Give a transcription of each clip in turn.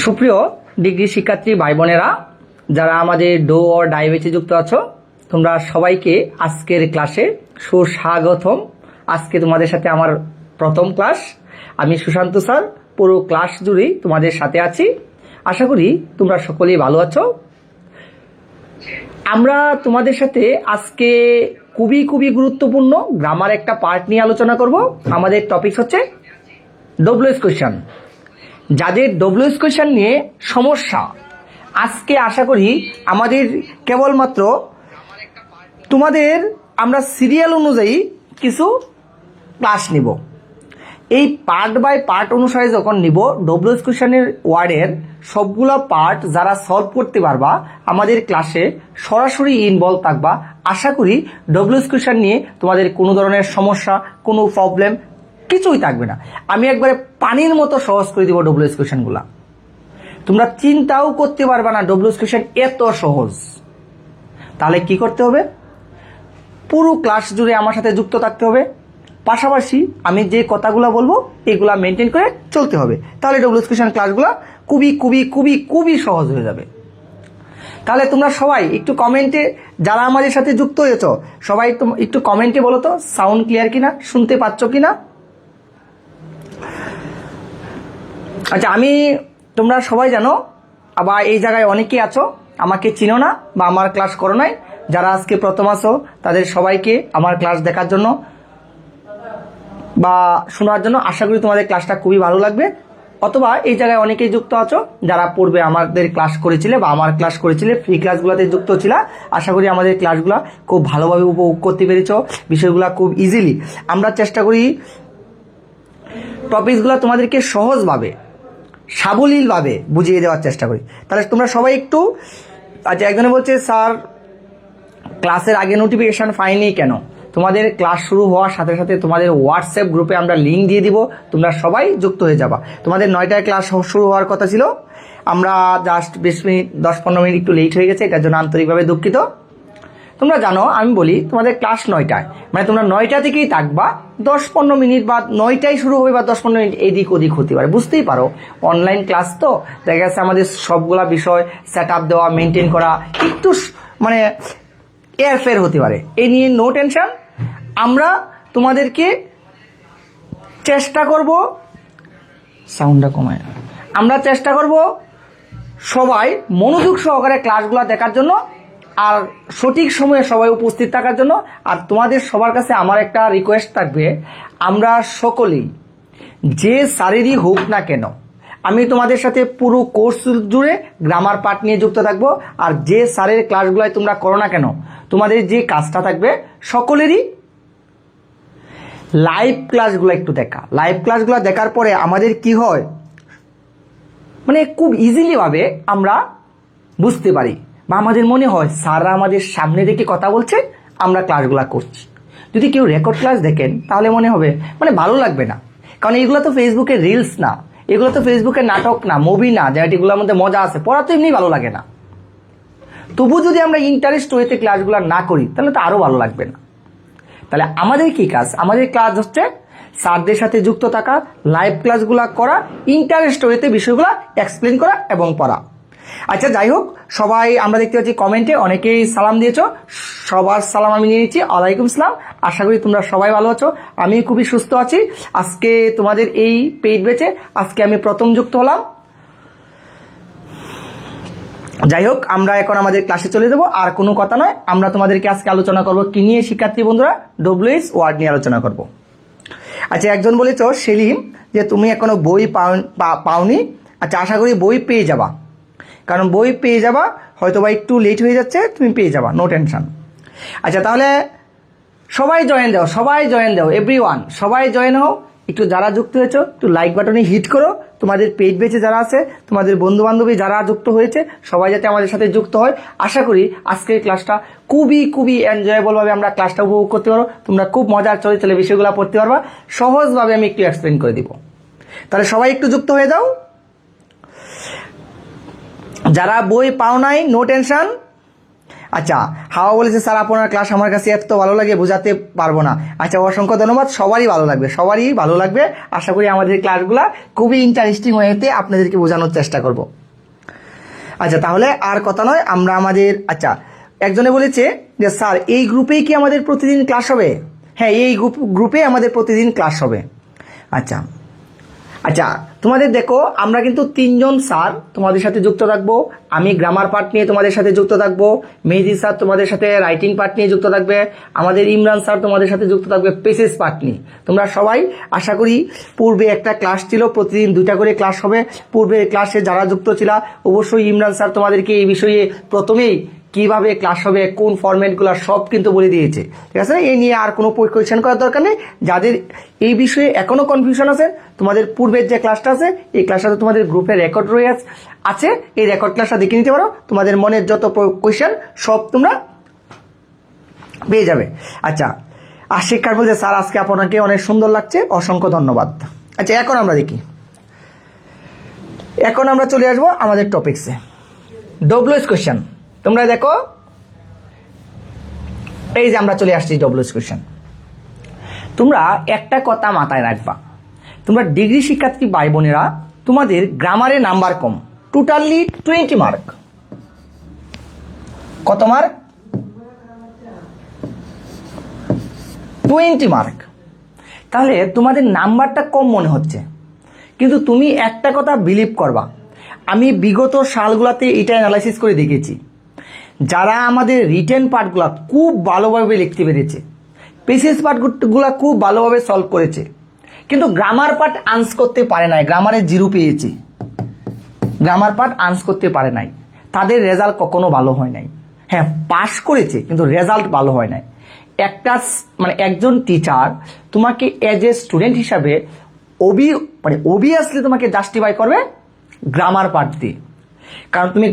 সুপ্রিয় ডিগ্রি শিক্ষার্থী ভাই বোনেরা, যারা আমাদের ডো অর ডাই ব্যাচে যুক্ত আছো, তোমরা সবাইকে আজকের ক্লাসে সুস্বাগতম। আজকে তোমাদের সাথে আমার প্রথম ক্লাস। আমি সুশান্ত স্যার, পুরো ক্লাস জুড়েই তোমাদের সাথে আছি। আশা করি তোমরা সকলেই ভালো আছো। আমরা তোমাদের সাথে আজকে খুবই গুরুত্বপূর্ণ গ্রামার একটা পার্ট নিয়ে আলোচনা করব। আমাদের টপিক হচ্ছে ডব্লিউএস কোয়েশ্চন। যাদের ডব্লিউএস কোয়েশ্চন নিয়ে সমস্যা, আজকে আশা করি আমাদের কেবলমাত্র তোমাদের আমরা সিরিয়াল অনুযায়ী কিছু ক্লাস নিব। এই পার্ট বাই পার্ট অনুসারে যখন নিব, ডব্লিউএস কোয়েশ্চনের ওয়ার্ডের সবগুলো পার্ট যারা সলভ করতে পারবা, আমাদের ক্লাসে সরাসরি ইনভলভ থাকবা। আশা করি ডব্লিউএস কোয়েশ্চন নিয়ে তোমাদের কোনো ধরনের সমস্যা, কোনো প্রবলেম কিছুই থাকবে না। আমি একবারে পানির মতো সহজ করে দিব ডব্লিউএস কোয়েশ্চনগুলো। তোমরা চিন্তাও করতে পারবে না ডব্লিউএস কোয়েশ্চন এত সহজ। তাহলে কি করতে হবে? পুরো ক্লাস জুড়ে আমার সাথে যুক্ত থাকতে হবে। পাশাপাশি আমি যে কথাগুলো বলবো এগুলা মেনটেন করে চলতে হবে। তাহলে ডব্লিউএস কোয়েশ্চন ক্লাসগুলো খুবই সহজ হয়ে যাবে। তাহলে তোমরা সবাই একটু কমেন্টে, যারা আমাদের সাথে যুক্ত হয়েছ, সবাই একটু কমেন্টে বলো তো সাউন্ড ক্লিয়ার কিনা, শুনতে পাচ্ছ কিনা। আচ্ছা, তোমরা সবাই জানো, আবার এই জায়গায় অনেকেই আছো আমাকে চিনো না বা আমার ক্লাস করো নাই। যারা আজকে প্রথম আছো তাদের সবাইকে আমার ক্লাস দেখার জন্য বা শোনার জন্য আশা করি তোমাদের ক্লাসটা খুবই ভালো লাগবে। অথবা এই জায়গায় অনেকেই যুক্ত আছো যারা পূর্বে আমাদের ক্লাস করেছিলে বা আমার ক্লাস করেছিলে, ফ্রি ক্লাসগুলোতে যুক্ত ছিল। আশা করি আমাদের ক্লাসগুলো খুব ভালোভাবে উপভোগ করতে পেরেছো, বিষয়গুলো খুব ইজিলি। আমরা চেষ্টা করি টপিকসগুলো তোমাদেরকে সহজভাবে, সাবলীলভাবে বুঝিয়ে দেওয়ার চেষ্টা করি। তাহলে তোমরা সবাই একটু, আচ্ছা একজনে বলছে স্যার ক্লাসের আগে নোটিফিকেশান পাইনি কেন? তোমাদের ক্লাস শুরু হওয়ার সাথে সাথে তোমাদের হোয়াটসঅ্যাপ গ্রুপে আমরা লিঙ্ক দিয়ে দিব, তোমরা সবাই যুক্ত হয়ে যাবা। তোমাদের 9টায় ক্লাস শুরু হওয়ার কথা ছিল, আমরা জাস্ট 20 মিনিট 10-15 মিনিট একটু লেট হয়ে গেছে, এটার জন্য আন্তরিকভাবে দুঃখিত। তোমরা জানো আমি বলি তোমাদের ক্লাস 9টায়, মানে তোমরা 9টা থেকেই থাকবা। 10-15 মিনিট বা 9টায় শুরু হবে বা 10-15 মিনিট এদিক ওদিক হতে পারে, বুঝতেই পারো অনলাইন ক্লাস তো, দেখা গেছে আমাদের সবগুলা বিষয় সেট আপ দেওয়া, মেনটেন করা একটু মানে এয়ারফেয়ার হতে পারে। এই নিয়ে নো টেনশন। আমরা তোমাদেরকে চেষ্টা করব, সাউন্ডটা কমায়, আমরা চেষ্টা করব সবাই মনোযোগ সহকারে ক্লাসগুলো দেখার জন্য আর সঠিক সময়ে সবাই উপস্থিত থাকার জন্য। আর তোমাদের সবার কাছে আমার একটা রিকোয়েস্ট থাকবে, আমরা সকলেই যে স্যারেরই হোক না কেন, আমি তোমাদের সাথে পুরো কোর্স জুড়ে গ্রামার পার্ট নিয়ে যুক্ত থাকবো। আর যে স্যারের ক্লাসগুলোয় তোমরা করো না কেন, তোমাদের যে কাজটা থাকবে সকলেরই লাইভ ক্লাসগুলো একটু দেখা। লাইভ ক্লাসগুলো দেখার পরে আমাদের কি হয়, মানে খুব ইজিলি ভাবে আমরা বুঝতে পারি বা আমাদের মনে হয় স্যাররা আমাদের সামনে দেখে কথা বলছে, আমরা ক্লাসগুলো করছি। যদি কেউ রেকর্ড ক্লাস দেখেন তাহলে মনে হবে মানে ভালো লাগবে না, কারণ এগুলো তো ফেসবুকের রিলস না, এগুলো তো ফেসবুকের নাটক না, মুভি না, যেগুলোর মধ্যে মজা আছে। পড়া তো এমনি ভালো লাগে না, তবু যদি আমরা ইন্টারেস্ট হইতে ক্লাসগুলো না করি তাহলে তো আরো ভালো লাগবে না। তাহলে আমাদের কি কাজ? আমাদের ক্লাস হচ্ছে স্যারদের সাথে যুক্ত থাকা, লাইভ ক্লাসগুলো করা, ইন্টারেস্ট হইতে বিষয়গুলো এক্সপ্লেন করা এবং পড়া। আচ্ছা যাই হোক, সবাই আমরা দেখতে পাচ্ছি কমেন্টে অনেকেই সালাম দিয়েছো, সবার সালাম আমি নিয়ে নিচ্ছি। ওয়ালাইকুম সালাম। আশা করি তোমরা সবাই ভালো আছো, আমি খুবই সুস্থ আছি। আজকে তোমাদের এই পেইড ব্যাচে আজকে আমি প্রথম যুক্ত হলাম। যাই হোক, আমরা এখন আমাদের ক্লাসে চলে যাবো। আর কোনো কথা নয়, আমরা তোমাদেরকে আজকে আলোচনা করব কি নিয়ে শিক্ষার্থী বন্ধুরা? ডব্লিউএস ওয়ার্ড নিয়ে আলোচনা করব। আচ্ছা, একজন বলেছ সেলিম যে তুমি এখনো বই পাওনি। আচ্ছা, আশা করি বই পেয়ে যাবা, কারণ বই পেয়ে যাবা, হয়তো বা একটু লেট হয়ে যাচ্ছে, তুমি পেয়ে যাবা, নো টেনশন। আচ্ছা, তাহলে সবাই জয়েন দাও এভরিওয়ান, সবাই জয়েন হও। একটু যারা যুক্ত হয়েছো একটু লাইক বাটনে হিট করো। তোমাদের পেজ বেচে যারা আছে, তোমাদের বন্ধু বান্ধবী যারা যুক্ত হয়েছে, সবাই যাতে আমাদের সাথে যুক্ত হয়। আশা করি আজকের ক্লাসটা খুবই এনজয়েবল ভাবে আমরা ক্লাসটা উপভোগ করতে পারো। তোমরা খুব মজার চলে বিষয়গুলো পড়তে পারবা, সহজভাবে আমি একটু এক্সপ্লেন করে দিব। তাহলে সবাই একটু যুক্ত হয়ে যাও। যারা বই পাও নাই নো টেনশন, আচ্ছা, হাওয়া বলেছে স্যার আপনার ক্লাস আমার কাছে এত ভালো লাগে বোঝাতে পারবো না। আচ্ছা, অসংখ্য ধন্যবাদ। সবারই ভালো লাগবে, সবারই ভালো লাগবে। আশা করি আমাদের ক্লাসগুলো খুবই ইন্টারেস্টিং ওয়েতে আপনাদেরকে বোঝানোর চেষ্টা করব। আচ্ছা, তাহলে আর কথা নয়, আমরা আমাদের আচ্ছা একজনে বলেছে যে স্যার এই গ্রুপেই কি আমাদের প্রতিদিন ক্লাস হবে? হ্যাঁ, এই গ্রুপে আমাদের প্রতিদিন ক্লাস হবে। আচ্ছা আচ্ছা, তোমাদের দেখো আমরা কিন্তু 3 জন স্যার তোমাদের সাথে যুক্ত থাকবো। আমি গ্রামার পার্ট নিয়ে তোমাদের সাথে যুক্ত থাকবো, মেহেদি স্যার তোমাদের সাথে রাইটিং পার্ট নিয়ে যুক্ত থাকবে, আমাদের ইমরান স্যার তোমাদের সাথে যুক্ত থাকবে পেসেস পার্ট নিয়ে। তোমরা সবাই আশা করি পূর্বে একটা ক্লাস ছিল, প্রতিদিন 2টা করে ক্লাস হবে। পূর্বের ক্লাসে যারা যুক্ত ছিল অবশ্যই ইমরান স্যার তোমাদেরকে এই বিষয়ে প্রথমেই কিভাবে ক্লাস হবে, কোন ফরম্যাটগুলো সব কিন্তু বলে দিয়েছে, ঠিক আছে? এই নিয়ে আর কোনো কোয়েশ্চেন করার দরকার নেই। যাদের এই বিষয়ে এখনো কনফিউশন আছে, তোমাদের পূর্বের যে ক্লাসটা আছে এই ক্লাসটা তোমাদের গ্রুপে রেকর্ড রয়ে আছে, এই রেকর্ড ক্লাসটা দেখে নিতে পারো। তোমাদের মনের যত কোয়েশ্চেন সব তোমরা পেয়ে যাবে। আচ্ছা, আর শিক্ষার বলছে স্যার আজকে আপনাকে অনেক সুন্দর লাগছে, অসংখ্য ধন্যবাদ। আচ্ছা, এখন আমরা দেখি, এখন আমরা চলে আসবো আমাদের টপিকসে। ডব্লিউএস কোয়েশ্চেন তোমরা দেখো, এই যে আমরা চলে আসছি ডব্লিউএস কোয়েশ্চেন। তোমরা একটা কথা মাথায় রাখবা, তোমরা ডিগ্রি শিক্ষার্থী ভাই বোনেরা, তোমাদের গ্রামারে নাম্বার কম, টোটালি 20 মার্ক। কত মার্ক? 20 মার্ক। তাহলে তোমাদের নাম্বারটা কম মনে হচ্ছে, কিন্তু তুমি একটা কথা বিলিভ করবা, আমি বিগত সালগুলোতে এটা অ্যানালাইসিস করে দেখেছি, যারা আমাদের রিটেন পার্টগুলো খুব ভালোভাবে লিখতে পেরেছে, পেসেজ পার্টগুলো খুব ভালোভাবে সলভ করেছে, কিন্তু গ্রামার পার্ট আনস করতে পারে নাই, গ্রামারে 0 পেয়েছে, গ্রামার পার্ট আনস করতে পারে নাই, তাদের রেজাল্ট কখনো ভালো হয় নাই। হ্যাঁ, পাস করেছে কিন্তু রেজাল্ট ভালো হয় নাই। একটা একজন টিচার তোমাকে এজ এ স্টুডেন্ট হিসাবে অবভিয়াসলি তোমাকে জাস্টিফাই করবে গ্রামার পার্ট দিয়ে, কারণ তুমি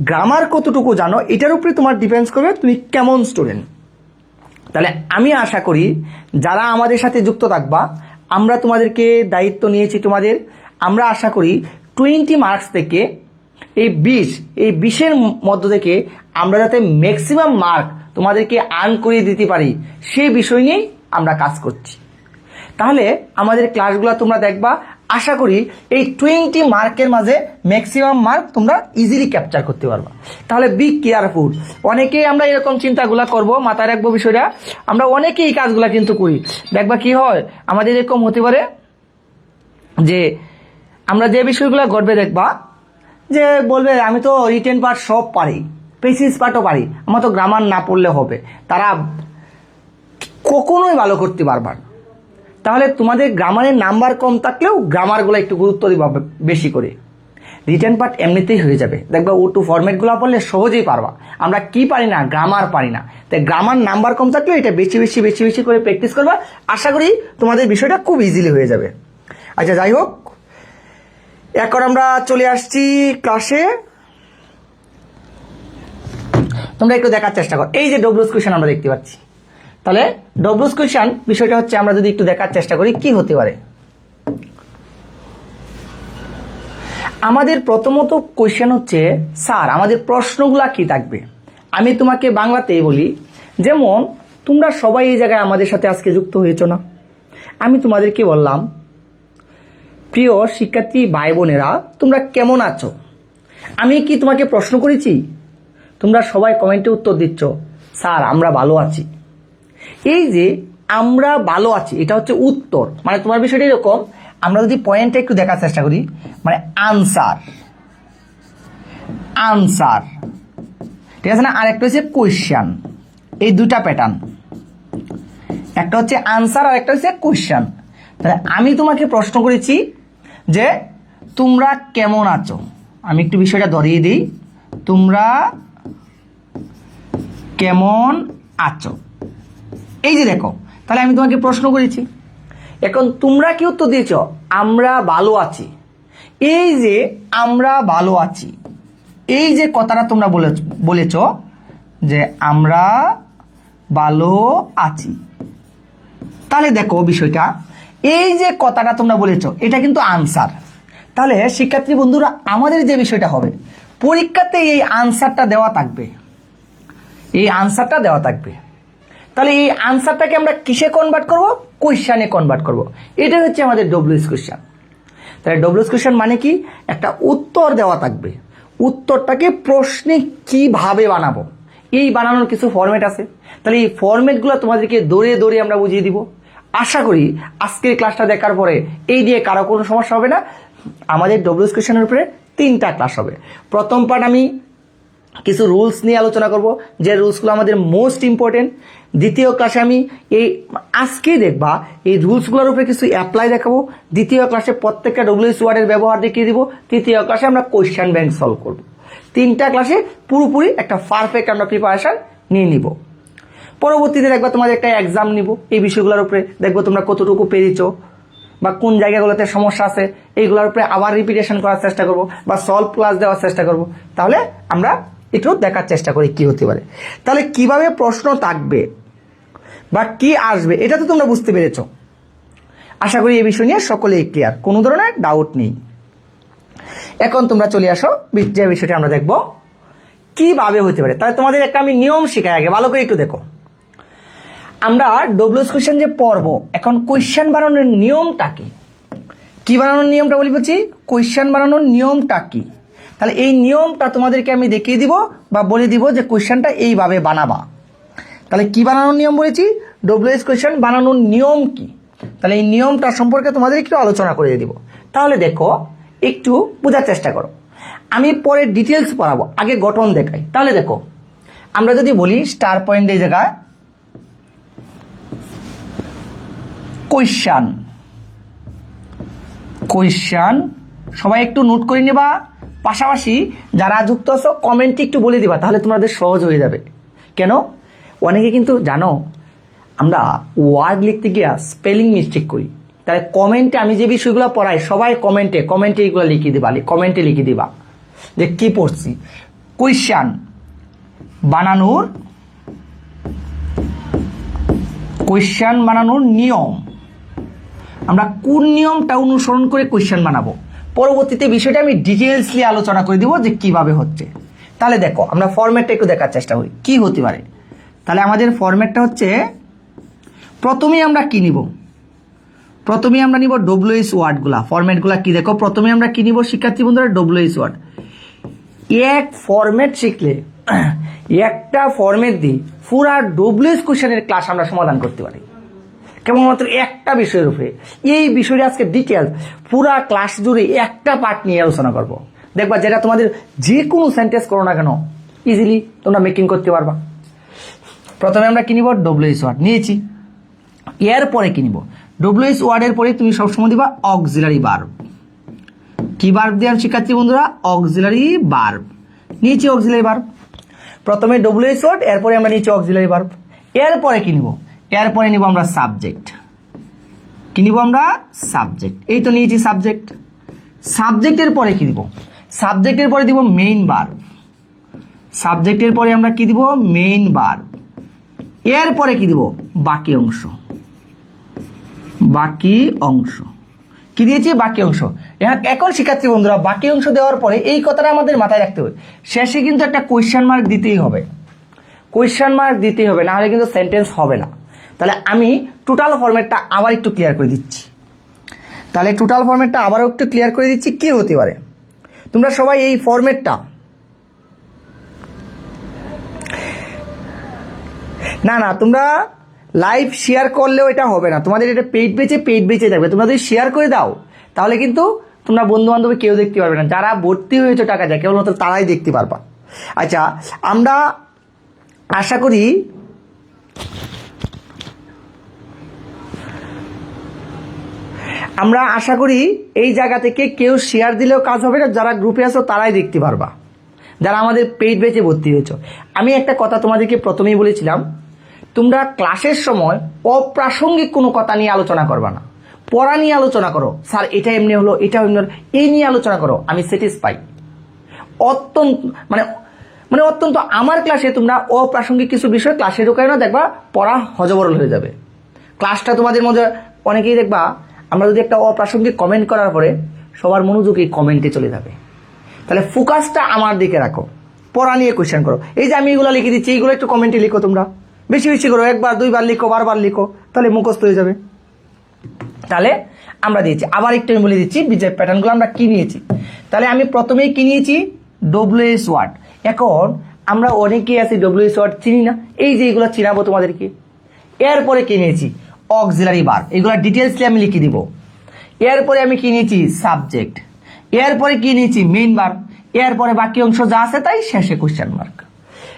গ্রামার কতটুকু জানো এটার উপরে তোমার ডিপেন্ডস করবে তুমি কেমন স্টুডেন্ট। তাহলে আমি আশা করি যারা আমাদের সাথে যুক্ত থাকবা, আমরা তোমাদেরকে দায়িত্ব নিয়েছি তোমাদের, আমরা আশা করি 20 মার্কস থেকে এই 20-এর মধ্য থেকে আমরা যাতে ম্যাক্সিমাম মার্ক তোমাদেরকে আর্ন করিয়ে দিতে পারি সেই বিষয় নিয়েই আমরা কাজ করছি। তাহলে আমাদের ক্লাসগুলো তোমরা দেখবা, আশা করি এই 20 মার্কের মাঝে ম্যাক্সিমাম মার্ক তোমরা ইজিলি ক্যাপচার করতে পারবা। তাহলে বি কেয়ারফুল। অনেকেই আমরা এরকম চিন্তাগুলো করব, মাথায় রাখবো বিষয়টা, আমরা অনেকেই এই কাজগুলো কিন্তু করি। দেখবা কি হয়, আমাদের এরকম হতে পারে যে আমরা যে বিষয়গুলো ঘটবে, দেখবা যে বলবে আমি তো রিটেন পার্ট সব পারি, পেসেজ পার্টও পারি, আমার তো গ্রামার না পড়লে হবে, তারা কখনোই ভালো করতে পারবা না। তাহলে তোমাদের গ্রামারের নাম্বার কম থাকলেও গ্রামারগুলো একটু গুরুত্ব দিবা বেশি করে, রিটেন পার্ট এমনিতেই হয়ে যাবে। দেখবা O2 ফরম্যাটগুলো পড়লে সহজেই পারবা। আমরা কি পারি না? গ্রামার পারি না। তাই গ্রামার নাম্বার কম থাকলেও এটা বেশি বেশি বেশি বেশি করে প্র্যাকটিস করবা, আশা করি তোমাদের বিষয়টা খুব ইজিলি হয়ে যাবে। আচ্ছা, যাই হোক, এখন আমরা চলে আসছি ক্লাসে। তোমরা একটু দেখার চেষ্টা করো, এই যে ডব্লিউএস কোয়েশ্চেন আমরা দেখতে পাচ্ছি। তাহলে ডব্লিউএস কোয়েশ্চেন বিষয়টা হচ্ছে, আমরা যদি একটু দেখার চেষ্টা করি কি হতে পারে। আমাদের প্রথমত কোয়েশ্চেন হচ্ছে স্যার আমাদের প্রশ্নগুলা কি থাকবে। আমি তোমাকে বাংলাতেই বলি, যেমন তোমরা সবাই এই জায়গায় আমাদের সাথে আজকে যুক্ত হয়েছো না, আমি তোমাদেরকে বললাম প্রিয় শিক্ষার্থী ভাই বোনেরা তোমরা কেমন আছো। আমি কি তোমাকে প্রশ্ন করেছি? তোমরা সবাই কমেন্টে উত্তর দিচ্ছ স্যার আমরা ভালো আছি। এই যে আমরা ভালো আছি এটা হচ্ছে উত্তর, মানে তোমার বিষয়টা এরকম। আমরা যদি পয়েন্টটা একটু দেখার চেষ্টা করি, মানে আনসার, আনসার, ঠিক আছে না? আর একটা হচ্ছে কোয়েশ্চেন, এই দুটা প্যাটার্ন, একটা হচ্ছে আনসার আর একটা হচ্ছে কোয়েশ্চেন। তাহলে আমি তোমাকে প্রশ্ন করেছি যে তোমরা কেমন আছো, আমি একটু বিষয়টা ধরিয়ে দিই, তোমরা কেমন আছো, এই যে দেখো, তাহলে আমি তোমাকে প্রশ্ন করেছি। এখন তোমরা কি উত্তর দিয়েছ? আমরা ভালো আছি। এই যে আমরা ভালো আছি, এই যে কথাটা তোমরা বলেছ যে আমরা ভালো আছি, তাহলে দেখো বিষয়টা, এই যে কথাটা তোমরা বলেছ এটা কিন্তু আনসার। তাহলে শিক্ষার্থী বন্ধুরা আমাদের যে বিষয়টা হবে, পরীক্ষাতে এই আনসারটা দেওয়া থাকবে, এই আনসারটা দেওয়া থাকবে। তাহলে এই আনসারটাকে আমরা কিসে কনভার্ট করব? কোয়েশ্চানে কনভার্ট করব। এটা হচ্ছে আমাদের ডব্লিউএস কোয়েশ্চান। তাহলে ডব্লিউএস কোয়েশ্চান মানে কি? একটা উত্তর দেওয়া থাকবে, উত্তরটাকে প্রশ্নে কিভাবে বানাবো এই বানানোর কিছু ফরম্যাট আছে। তাহলে এই ফরম্যাটগুলো তোমাদেরকে দৌড়ে দৌড়ে আমরা বুঝিয়ে দিব। আশা করি আজকের ক্লাসটা দেখার পরে এই দিয়ে কারো কোনো সমস্যা হবে না। আমাদের ডব্লিউএস কোয়েশ্চানের উপরে 3টা ক্লাস হবে। প্রথম পার্ট আমি কিছু রুলস নিয়ে আলোচনা করব, যে রুলসগুলো আমাদের মোস্ট ইম্পর্টেন্ট। দ্বিতীয় ক্লাসে আমি আজকেই দেখবা এই রুলসগুলোর উপরে কিছু অ্যাপ্লাই দেখাবো। দ্বিতীয় ক্লাসে প্রত্যেকটা ডব্লিউএস ওয়ার্ডের ব্যবহার দেখিয়ে দিব। তৃতীয় ক্লাসে আমরা কোয়েশ্চেন ব্যাংক সলভ করব। 3টা ক্লাসে পুরোপুরি একটা পারফেক্ট আমরা প্রিপারেশন নিয়ে নিব। পরবর্তীতে দেখবা তোমাদের একটা এক্সাম নিব এই বিষয়গুলোর উপরে, দেখবো তোমরা কতটুকু পেরেছো বা কোন জায়গাগুলোতে সমস্যা আছে এইগুলোর উপরে আবার রিপিটেশন করার চেষ্টা করব বা সলভ ক্লাস দেওয়ার চেষ্টা করব। তাহলে আমরা একটু দেখার চেষ্টা করি কি হতে পারে। তাহলে কিভাবে প্রশ্ন থাকবে বা কি আসবে এটা তো তোমরা বুঝতে পেরেছো। আশা করি এই বিষয় নিয়ে সকলেই ক্লিয়ার, কোনো ধরনের ডাউট নেই। এখন তোমরা চলে আসো যে বিষয়টা আমরা দেখব কিভাবে হতে পারে। তাহলে তোমাদের একটা আমি নিয়ম শেখাই, আগে ভালো করে একটু দেখো। আমরা ডব্লিউএস কোয়েশ্চেন যে পড়ব, এখন কোয়েশ্চেন বানানোর নিয়মটা কি বানানোর নিয়মটা বলছি, কোয়েশ্চেন বানানোর নিয়মটা কি। তাহলে এই নিয়মটা তোমাদেরকে আমি দেখিয়ে দিব বা বলে দিব যে কোয়েশ্চেনটা এইভাবে বানাবা। তাহলে কি বানানোর নিয়ম বলেছি, ডব্লিউএস কোয়েশ্চেন বানানোর নিয়ম কি। তাহলে এই নিয়মটা সম্পর্কে তোমাদের একটু আলোচনা করে দিব। তাহলে দেখো একটু বোঝার চেষ্টা করো, আমি পরে ডিটেলস পড়াবো, আগে গঠন দেখাই। তাহলে দেখো আমরা যদি বলি স্টার পয়েন্ট এই জায়গায় কোয়েশ্চান সবাই একটু নোট করে নেবা, পাশাপাশি যারা যুক্ত আছো কমেন্টে একটু বলে দিবা, তাহলে তোমাদের সহজ হয়ে যাবে। কেন? অনেকে কিন্তু জানো আমরা ওয়ার্ড লিখতে গিয়া স্পেলিং মিস্টেক করি। তাহলে কমেন্টে আমি যে বিষয়গুলো পড়াই সবাই কমেন্টে এইগুলো লিখে দিবা, কমেন্টে লিখে দিবা যে কি পড়ছি। কোয়েশ্চান বানানোর নিয়ম, আমরা কোন নিয়মটা অনুসরণ করে কোয়েশ্চেন বানাবো, পরবর্তীতে বিষয়টা আমি ডিটেইলসলি আলোচনা করে দিব যে কিভাবে হচ্ছে। তাহলে দেখো আমরা ফরম্যাটটা একটু দেখার চেষ্টা করি কি হতে পারে। তাহলে আমাদের ফরম্যাটটা হচ্ছে প্রথমেই আমরা কি নিব, প্রথমেই আমরা নিব ডব্লিউএস ওয়ার্ডগুলা। ফরম্যাটগুলা কি দেখো, প্রথমে আমরা কি নিব শিক্ষার্থী বন্ধুরা, ডব্লিউএস ওয়ার্ড। এক ফরম্যাট শিখলে একটা ফরম্যাট দিয়ে পুরা ডব্লিউএস কোশ্চেনের ক্লাস আমরা সমাধান করতে পারি কেবলমাত্র একটা বিষয়ের উপরে। এই বিষয়টা আজকে ডিটেলস পুরা ক্লাস জুড়ে একটা পার্ট নিয়ে আলোচনা করব। দেখবা যেটা তোমাদের যে কোনো সেন্টেন্স করো না কেন ইজিলি তোমরা মেকিং করতে পারবা। প্রথমে আমরা কি নিব, ডব্লিউএস ওয়ার্ড নিয়েছি। এরপরে কি নিব, ডব্লিউএস ওয়ার্ডের পরে তুমি সবসময় দিবা অক্সিলারি ভার্ব। কি ভার্ব দেওয়ার শিক্ষার্থী বন্ধুরা, অক্সিলারি ভার্ব। নিয়েছি অক্সিলারি ভার্ব, প্রথমে ডব্লিউএস ওয়ার্ড, এরপরে আমরা নিয়েছি অক্সিলারি ভার্ব। এরপরে কি নিব, এরপরে নিব আমরা সাবজেক্ট। কি নিব আমরা, সাবজেক্ট। এই তো নিয়েছি সাবজেক্ট। সাবজেক্টের পরে কি দিব, সাবজেক্টের পরে দিব মেইন ভার্ব। সাবজেক্টের পরে আমরা কি দিব, মেইন ভার্ব। এরপরে কি দিব, বাকি অংশ। বাকি অংশ কি দিয়েছি, বাকি অংশ। এখন শিক্ষার্থী বন্ধুরা বাকি অংশ দেওয়ার পরে এই কথাটা আমাদের মাথায় রাখতে হবে, শেষে কিন্তু একটা কোয়েশ্চেন মার্ক দিতেই হবে। কোয়েশ্চেন মার্ক দিতেই হবে, না হলে কিন্তু সেন্টেন্স হবে না। তাহলে আমি টোটাল ফরম্যাটটা আবার একটু ক্লিয়ার করে দিচ্ছি। তাহলে টোটাল ফরম্যাটটা আবারও একটু ক্লিয়ার করে দিচ্ছি কি হতে পারে। তোমরা সবাই এই ফরম্যাটটা না তোমরা লাইভ শেয়ার করলেও এটা হবে না, তোমাদের এটা পেইড বেচে থাকবে। তোমরা যদি শেয়ার করে দাও তাহলে কিন্তু তোমরা বন্ধু বান্ধব কেউ দেখতে পারবে না, যারা ভর্তি হয়েছে টাকা যায় কেবলমাত্র তারাই দেখতে পারবা। আচ্ছা আমরা আশা করি এই জায়গা থেকে কেউ শেয়ার দিলেও কাজ হবে না, যারা গ্রুপে আছো তারাই দেখতে পারবা, যারা আমাদের পেইড বেচে ভর্তি হয়েছো। আমি একটা কথা তোমাদেরকে প্রথমেই বলেছিলাম, তোমরা ক্লাসের সময় অপ্রাসঙ্গিক কোনো কথা নিয়ে আলোচনা করবা না, পড়া নিয়ে আলোচনা করো। স্যার এটা এমনি হলো, এটা এমনি হলো, এই নিয়ে আলোচনা করো। আমি স্যাটিসফাই অত্যন্ত আমার ক্লাসে তোমরা অপ্রাসঙ্গিক কিছু বিষয় ক্লাসে ঢোকায় না, দেখবা পড়া হজবরল হয়ে যাবে। ক্লাসটা তোমাদের মধ্যে অনেকেই দেখবা আমরা যদি একটা অপ্রাসঙ্গিক কমেন্ট করার পরে সবার মনোযোগ এই কমেন্টে চলে যাবে। তাহলে ফোকাসটা আমার দিকে রাখো, পড়া নিয়ে কোয়েশ্চেন করো। এই যে আমি এগুলো লিখে দিচ্ছি, এইগুলো একটু কমেন্টে লিখো, তোমরা বেশি বেশি করো, একবার দুইবার লিখো, বারবার লিখো, তাহলে মুখস্থ হয়ে যাবে। তাহলে আমরা দিয়েছি, আবার একটু আমি বলে দিচ্ছি বিজয় প্যাটার্নগুলো আমরা কি নিয়েছি। তাহলে আমি প্রথমেই কি নিয়েছি, ডব্লিউএস ওয়ার্ড। এখন আমরা অনেকেই আছি ডব্লিউএস ওয়ার্ড চিনি না, এই যে এইগুলো চিনাবো তোমাদেরকে। এরপরে কি নিয়েছি, অক্সিলারি ভার্ব, এগুলো ডিটেলসলি আমি লিখে দিব। এরপরে আমি কি নিয়েছি, সাবজেক্ট। এরপরে কি নিয়েছি, মেইন ভার্ব। এরপরে বাকি অংশ যা আছে তাই, শেষে কোশ্চেন মার্ক।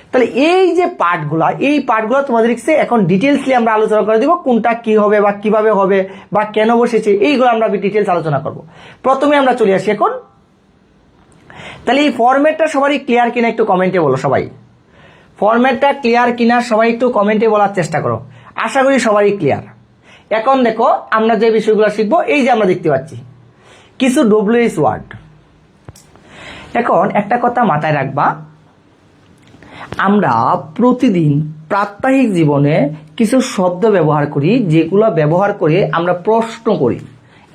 তাহলে এই যে পার্টগুলো, এই পার্টগুলো তোমাদের এখন ডিটেলসলি আমরা আলোচনা করে দিব, কোনটা কি হবে বা কিভাবে হবে বা কেন বসেছে, এইগুলো আমরা ডিটেলস আলোচনা করব। প্রথমে আমরা চলে আসি এখন। তাহলে এই ফরম্যাটটা সবারই ক্লিয়ার কিনা একটু কমেন্টে বলো সবাই। ফরম্যাটটা ক্লিয়ার কিনা সবাই একটু কমেন্টে বলার চেষ্টা করো। আশা করি সবারই ক্লিয়ার। এখন দেখো আমরা যে বিষয়গুলো শিখবো, এই যে আমরা দেখতে পাচ্ছি কিছু ডব্লিউএস ওয়ার্ড। এখন একটা কথা মাথায় রাখবা, আমরা প্রতিদিন প্রাত্যহিক জীবনে কিছু শব্দ ব্যবহার করি, যেগুলো ব্যবহার করে আমরা প্রশ্ন করি,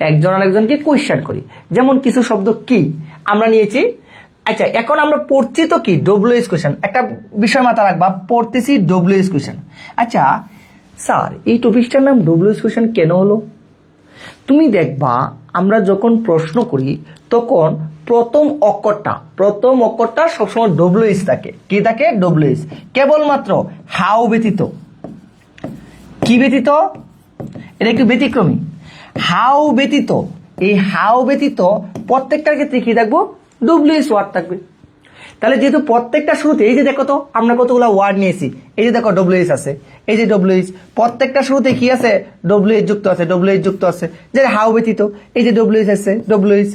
একজন আরেকজনকে কোয়েশ্চেন করি। যেমন কিছু শব্দ কি আমরা নিয়েছি। আচ্ছা, এখন আমরা পড়ছি তো কি, ডব্লিউএস কোয়েশ্চেন। একটা বিষয় মাথায় রাখবা, পড়তেছি ডব্লিউএস কোয়েশ্চেন। আচ্ছা স্যার, এই টপিকটার নাম ডব্লিউএস কোয়েশ্চেন কেন হলো? তুমি দেখবা আমরা যখন প্রশ্ন করি তখন প্রথম অক্ষরটা সবসময় ডব্লিউএস থাকে। কি থাকে? ডব্লিউএস। কেবলমাত্র হাউ ব্যতীত। কি ব্যতীত? এটা একটু ব্যতিক্রমী। হাউ ব্যতীত, এই হাউ ব্যতীত প্রত্যেকটার ক্ষেত্রে কি থাকবো? ডব্লিউএস ওয়ার্ড থাকবে। তাহলে যেহেতু প্রত্যেকটা শুরুতে, এই যে দেখো তো আমরা কতগুলো ওয়ার্ড নিয়েছি, এই যে দেখো ডব্লিউএস আছে, এই যে ডব্লিউএস, প্রত্যেকটা শুরুতে কি আছে? ডব্লিউএস যুক্ত আছে, ডব্লিউএস যুক্ত আছে। যে হাউ ব্যতীত, এই যে ডব্লিউএস আছে, ডব্লিউএস।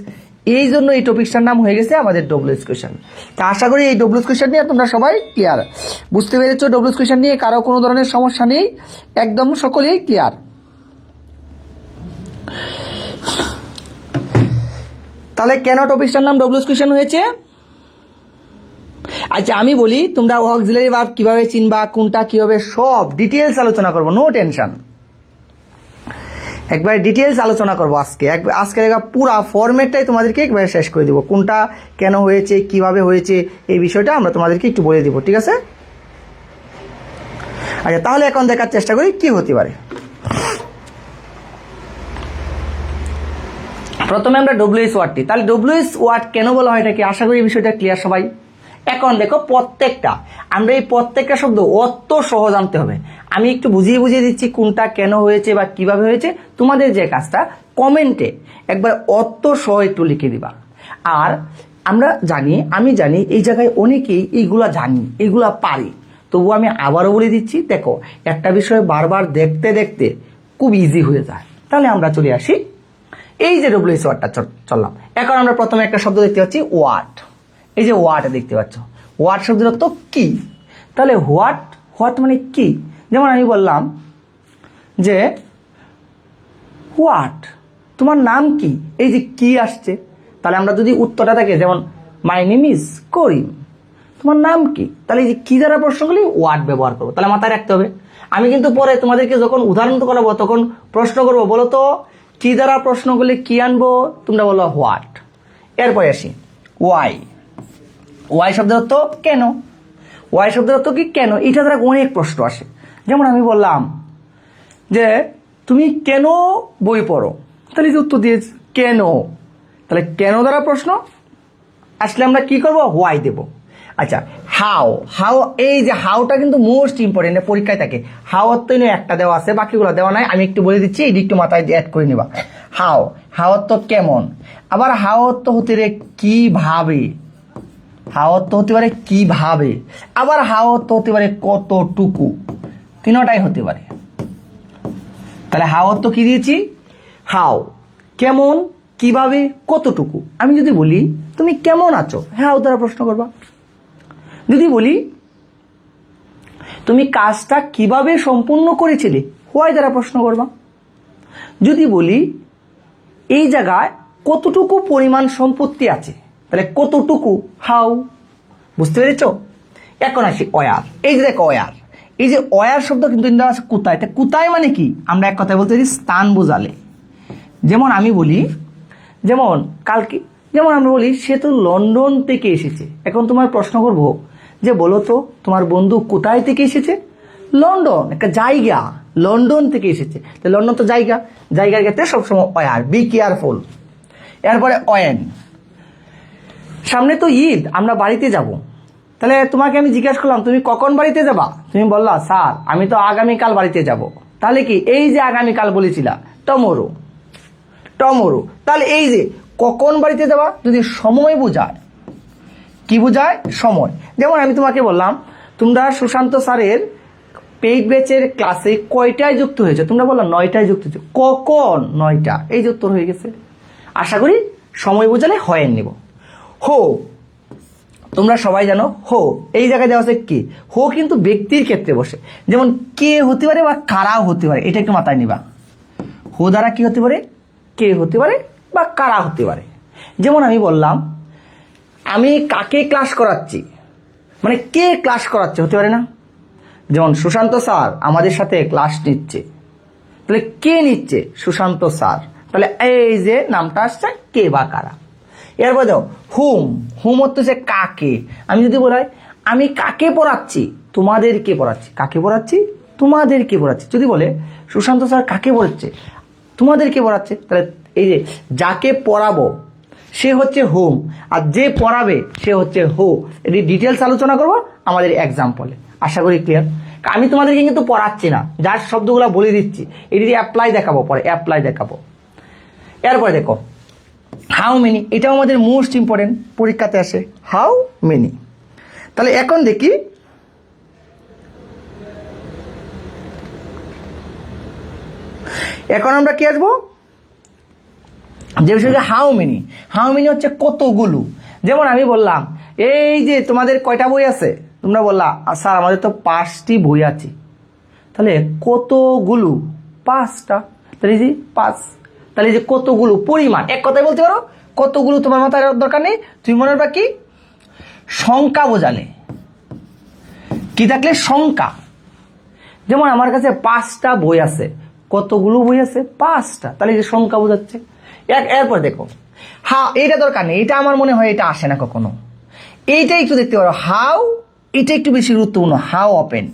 এই জন্য এই টপিকটার নাম হয়ে গেছে আমাদের ডব্লিউএস কোয়েশ্চেন। তা আশা করি এই ডব্লিউএস কোয়েশ্চেন নিয়ে তোমরা সবাই ক্লিয়ার, বুঝতে পেরেছো? ডব্লিউএস কোয়েশ্চেন নিয়ে কারো কোনো ধরনের সমস্যা নেই, একদম সকলেই ক্লিয়ার। তাহলে কেন টপিকটার নাম ডব্লিউএস কোয়েশ্চেন হয়েছে? আচ্ছা আমি বলি, তোমরা অক্সিলারি ভার্ব কিভাবে চিনবা, কোনটা কি হবে, সব ডিটেলস আলোচনা করবো, নো টেনশন। একবার ডিটেলস আলোচনা করবো আজকে পুরা ফরম্যাটটাই তোমাদেরকে একবার শেষ করে দিব। কোনটা কেন হয়েছে, কিভাবে হয়েছে, এই বিষয়টা আমরা তোমাদেরকে একটু বলে দিব, ঠিক আছে? আচ্ছা তাহলে এখন দেখার চেষ্টা করি কি হতে পারে। প্রথমে আমরা ডব্লিউএস ওয়ার্ডটি, তাহলে ডব্লিউএস ওয়ার্ড কেন বলা হয় এটাকে, আশা করি এই বিষয়টা ক্লিয়ার সবাই। এখন দেখো আমরা এই প্রত্যেকটা শব্দ অত সহজ আনতে হবে। আমি একটু বুঝিয়ে দিচ্ছি কোনটা কেন হয়েছে বা কিভাবে হয়েছে। তোমাদের যে কাজটা, কমেন্টে একবার অত সহজ একটু লিখে দিবা। আর আমি জানি এই জায়গায় অনেকেই এইগুলা জানি, এইগুলা পারি, তবু আমি আবারও বলে দিচ্ছি। দেখো একটা বিষয় বারবার দেখতে দেখতে খুব ইজি হয়ে যায়। তাহলে আমরা চলে আসি, এই যে ডব্লিউএস ওয়ার্ডটা চললাম। এখন আমরা প্রথমে একটা শব্দ দেখতে পাচ্ছি, ওয়াট। এই যে ওয়াট দেখতে পাচ্ছ, ওয়াট শব্দের অর্থ কি। তাহলে হোয়াট মানে কি। যেমন আমি বললাম যে হোয়াট, তোমার নাম কি, এই যে কি আসছে। তাহলে আমরা যদি উত্তরটা থাকে, যেমন মাই নেম ইজ করিম, তোমার নাম কি, তাহলে এই যে কি দ্বারা প্রশ্নগুলি ওয়াট ব্যবহার করবো। তাহলে মাথায় রাখতে হবে। আমি কিন্তু পরে তোমাদেরকে যখন উদাহরণ করাবো তখন প্রশ্ন করবো, বলো তো কি দ্বারা প্রশ্নগুলি কি আনবো, তোমরা বলো হোয়াট। এরপরে আসি ওয়াই শব্দের অর্থ কেন। ওয়াই শব্দের অর্থ কি, কেন। এটা দ্বারা অনেক প্রশ্ন আসে। যেমন আমি বললাম যে তুমি কেন বই পড়ো, তাহলে যে উত্তর দিয়েছে কেন। তাহলে কেন দ্বারা প্রশ্ন আসলে আমরা কি করব, হোয়াই দেব। আচ্ছা হাউ, এই যে হাউটা কিন্তু মোস্ট ইম্পর্টেন্ট, পরীক্ষায় থাকে। হাউ অর্থ একটা দেওয়া আছে, বাকিগুলো দেওয়া নাই। আমি একটু বলে দিচ্ছি, এই একটু মাথায় অ্যাড করে নিবা। হাউ অর্থ কেমন। আবার হাউ অর্থ হতে পারে কিভাবে, হাউ অর্থ হতে পারে কিভাবে। আবার হাউ অর্থ হতে পারে কতটুকু, তিনটাই হতে পারে। তাহলে হাউ অর্থ কি দিয়েছি, হাউ কেমন, কিভাবে, কতটুকু। আমি যদি বলি তুমি কেমন আছো, হাউ দ্বারা প্রশ্ন করবা। যদি বলি তুমি কাজটা কিভাবে সম্পূর্ণ করেছিলে, হোয়াই দ্বারা প্রশ্ন করবা। যদি বলি এই জায়গায় কতটুকু পরিমাণ সম্পত্তি আছে, তাহলে কতটুকু, হাউ। বুঝতে পেরেছ? এখন আসি ওয়ার। এই যে দেখো ওয়ার, এই যে ওয়ার শব্দ কিন্তু আছে কোথায়। কোথায় মানে কি, আমরা এক কথায় বলতে পারি স্থান বোঝালে। যেমন আমি বলি, যেমন কালকে, যেমন আমরা বলি সে তো লন্ডন থেকে এসেছে। এখন তোমার প্রশ্ন করবো যে বলো তো তোমার বন্ধু কোথায় থেকে এসেছে? লন্ডন, একটা জায়গা, লন্ডন থেকে এসেছে। তো লন্ডন তো জায়গা, জায়গার ক্ষেত্রে সবসময় ওয়ার, বি কেয়ারফুল। এরপরে ওয়েন, সামনে তো ঈদ, আমরা বাড়িতে যাব। তাহলে তোমাকে আমি জিজ্ঞাসা করলাম তুমি কখন বাড়িতে যাবা? তুমি বললা স্যার আমি তো আগামীকাল বাড়িতে যাব। তাহলে কি এই যে আগামীকাল বলেছিলা টমোরো, টমোরো, তাহলে এই যে কখন বাড়িতে যাবা যদি সময় বোঝায়, কি বোঝায়? সময়। যেমন আমি তোমাকে বললাম তোমরা সুশান্ত স্যারের পেইড ব্যাচের ক্লাসে কয়টায় যুক্ত হয়েছে? তোমরা বললাম 9টায় যুক্ত হয়েছে। কখন? 9টা, এই যে উত্তর হয়ে গেছে। আশা করি সময় বোঝালে হয় নিব। হো, তোমরা সবাই জানো হো, এই জায়গায় দেওয়া আছে কি? হো কিন্তু ব্যক্তির ক্ষেত্রে বসে, যেমন কে হতে পারে বা কারাও হতে পারে, এটা একটু মাথায় নিবা। হো দ্বারা কি হতে পারে? কে হতে পারে বা কারা হতে পারে। যেমন আমি বললাম আমি কাকে ক্লাস করাচ্ছি, মানে কে ক্লাস করাচ্ছে, হতে পারে না? যেমন সুশান্ত স্যার আমাদের সাথে ক্লাস নিচ্ছে, তাহলে কে নিচ্ছে? সুশান্ত স্যার। তাহলে এই যে নামটা আসছে কে বা কারা। এরপর দাও হুম, হুম হচ্ছে কাকে। আমি যদি বলাই আমি কাকে পড়াচ্ছি, তোমাদেরকে পড়াচ্ছি। কাকে পড়াচ্ছি? তোমাদেরকে পড়াচ্ছি। যদি বলে সুশান্ত স্যার কাকে পড়াচ্ছে, তোমাদেরকে পড়াচ্ছে, তাহলে এই যে যাকে পড়াবো সে হচ্ছে হুম, আর যে পড়াবে সে হচ্ছে হু। এটি ডিটেলস আলোচনা করবো আমাদের এক্সাম্পলে। আশা করি ক্লিয়ার। আমি তোমাদেরকে কিন্তু পড়াচ্ছি না, যার শব্দগুলো বলে দিচ্ছি, এটি অ্যাপ্লাই দেখাবো, পরে অ্যাপ্লাই দেখাবো। এরপরে দেখো হাউ মেনি, এটাও আমাদের মোস্ট ইম্পর্টেন্ট, পরীক্ষাতে আসে হাউ মেনি। তাহলে এখন দেখি এখন আমরা কি আসবো যে বিষয়ে হাউ মেনি। হাউ মেনি হচ্ছে কতগুলো। যেমন আমি বললাম এই যে তোমাদের কয়টা বই আছে? তোমরা বললা স্যার আমাদের তো 5টি বই আছে। তাহলে কতগুলো? 5টা। তাহলে যে 5, তাহলে যে কতগুলো পরিমাণ, এক কথায় বলতে পারো কতগুলো তোমার মাথায় দরকার নেই, তুমি মনে রাখবা কি সংখ্যা বোঝালে, কি থাকলে সংখ্যা। যেমন আমার কাছে 5টা বই আছে, কতগুলো বই আছে? 5টা, তাহলে যে সংখ্যা বোঝাচ্ছে। এরপর দেখো হ্যাঁ, এটা দরকার নেই, এটা আমার মনে হয় এটা আসে না কখনো, এইটা একটু দেখতে পারো হাউ, এটা একটু বেশি গুরুত্বপূর্ণ। হাউ ওপেন,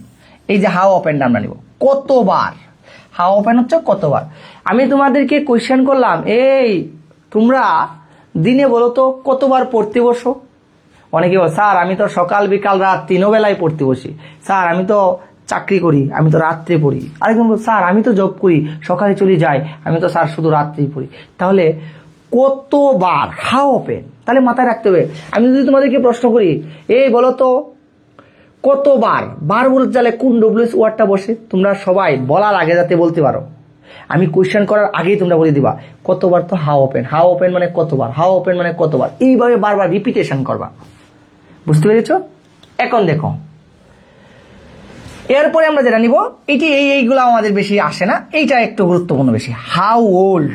এই যে হাউ ওপেনটা আমরা নিব কতবার। হাউ ওপেন হচ্ছে কতবার। আমি তোমাদেরকে কোয়েশ্চেন করলাম এই তোমরা দিনে বলো তো কতবার পড়তে বসো? অনেকে বল স্যার আমি তো সকাল বিকাল রাত 3 বেলায় পড়তে বসি। স্যার আমি তো চাকরি করি, আমি তো রাত্রে পড়ি। আরেকজন বল স্যার আমি তো জব করি, সকালে চলে যাই, আমি তো স্যার শুধু রাত্রেই পড়ি। তাহলে কতবার? How open. তাহলে মাথায় রাখতে হবে। আমি যদি তোমাদেরকে প্রশ্ন করি এই বলো তো কতবার, বার বলতে চাইলে কোন ডব্লিউএস ওয়ার্ডটা বসে? তোমরা সবাই বলার আগে যাতে বলতে পারো, আমি কোয়েশ্চেন করার আগেই তোমরা বলে দিবা কতবার। তো হাউ ওপেন, হাউ ওপেন মানে কতবার, হাউ ওপেন মানে কতবার, এইভাবে বারবার রিপিটেশন করবা। বুঝতে পেরেছ? এখন দেখো এরপরে আমরা যেটা নিব এটি এইগুলো আমাদের বেশি আসে না, এইটা একটু গুরুত্বপূর্ণ বেশি। How old.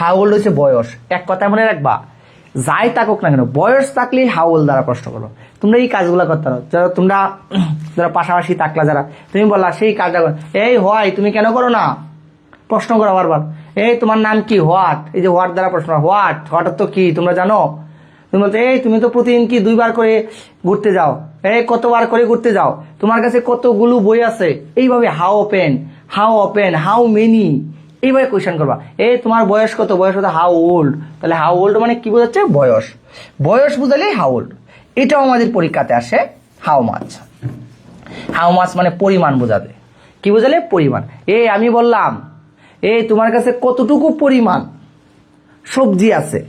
হাউ ওল্ড হচ্ছে বয়স। এক কথায় মনে রাখবা যাই থাকুক না কেন বয়স থাকলেই হাউ ওল্ড দ্বারা প্রশ্ন করো। তোমরা এই কাজগুলো করতে পারো, যারা তোমরা যারা পাশাপাশি থাকলা, যারা তুমি বললা সেই কাজটা করো, এই হয় তুমি কেন করো না? প্রশ্ন করো বারবার, এই তোমার নাম কি? হোয়াট। এই যে হোয়াট দ্বারা প্রশ্ন, হোয়াট, হোয়াট তো কি তোমরা জানো? তুমি বলতে এই তুমি তো প্রতিদিন কি 2বার করে ঘুরতে যাও, এই কতবার করে ঘুরতে যাও, তোমার কাছে কতগুলো বই আছে। এইভাবে how open, how open, how many, এইভাবে কোয়েশ্চেন করবা। এই তোমার বয়স কত? বয়স কত? How old. তাহলে হাউ ওল্ড মানে কি বোঝাচ্ছে? বয়স। বয়স বুঝালেই হাউ ওল্ড। এটাও আমাদের পরীক্ষাতে আসে হাউ মাছ। হাউ মাছ মানে পরিমাণ বোঝাবে। কি বোঝালে? পরিমাণ। এই আমি বললাম এই তোমার কাছে কতটুকু পরিমাণ সবজি আছে,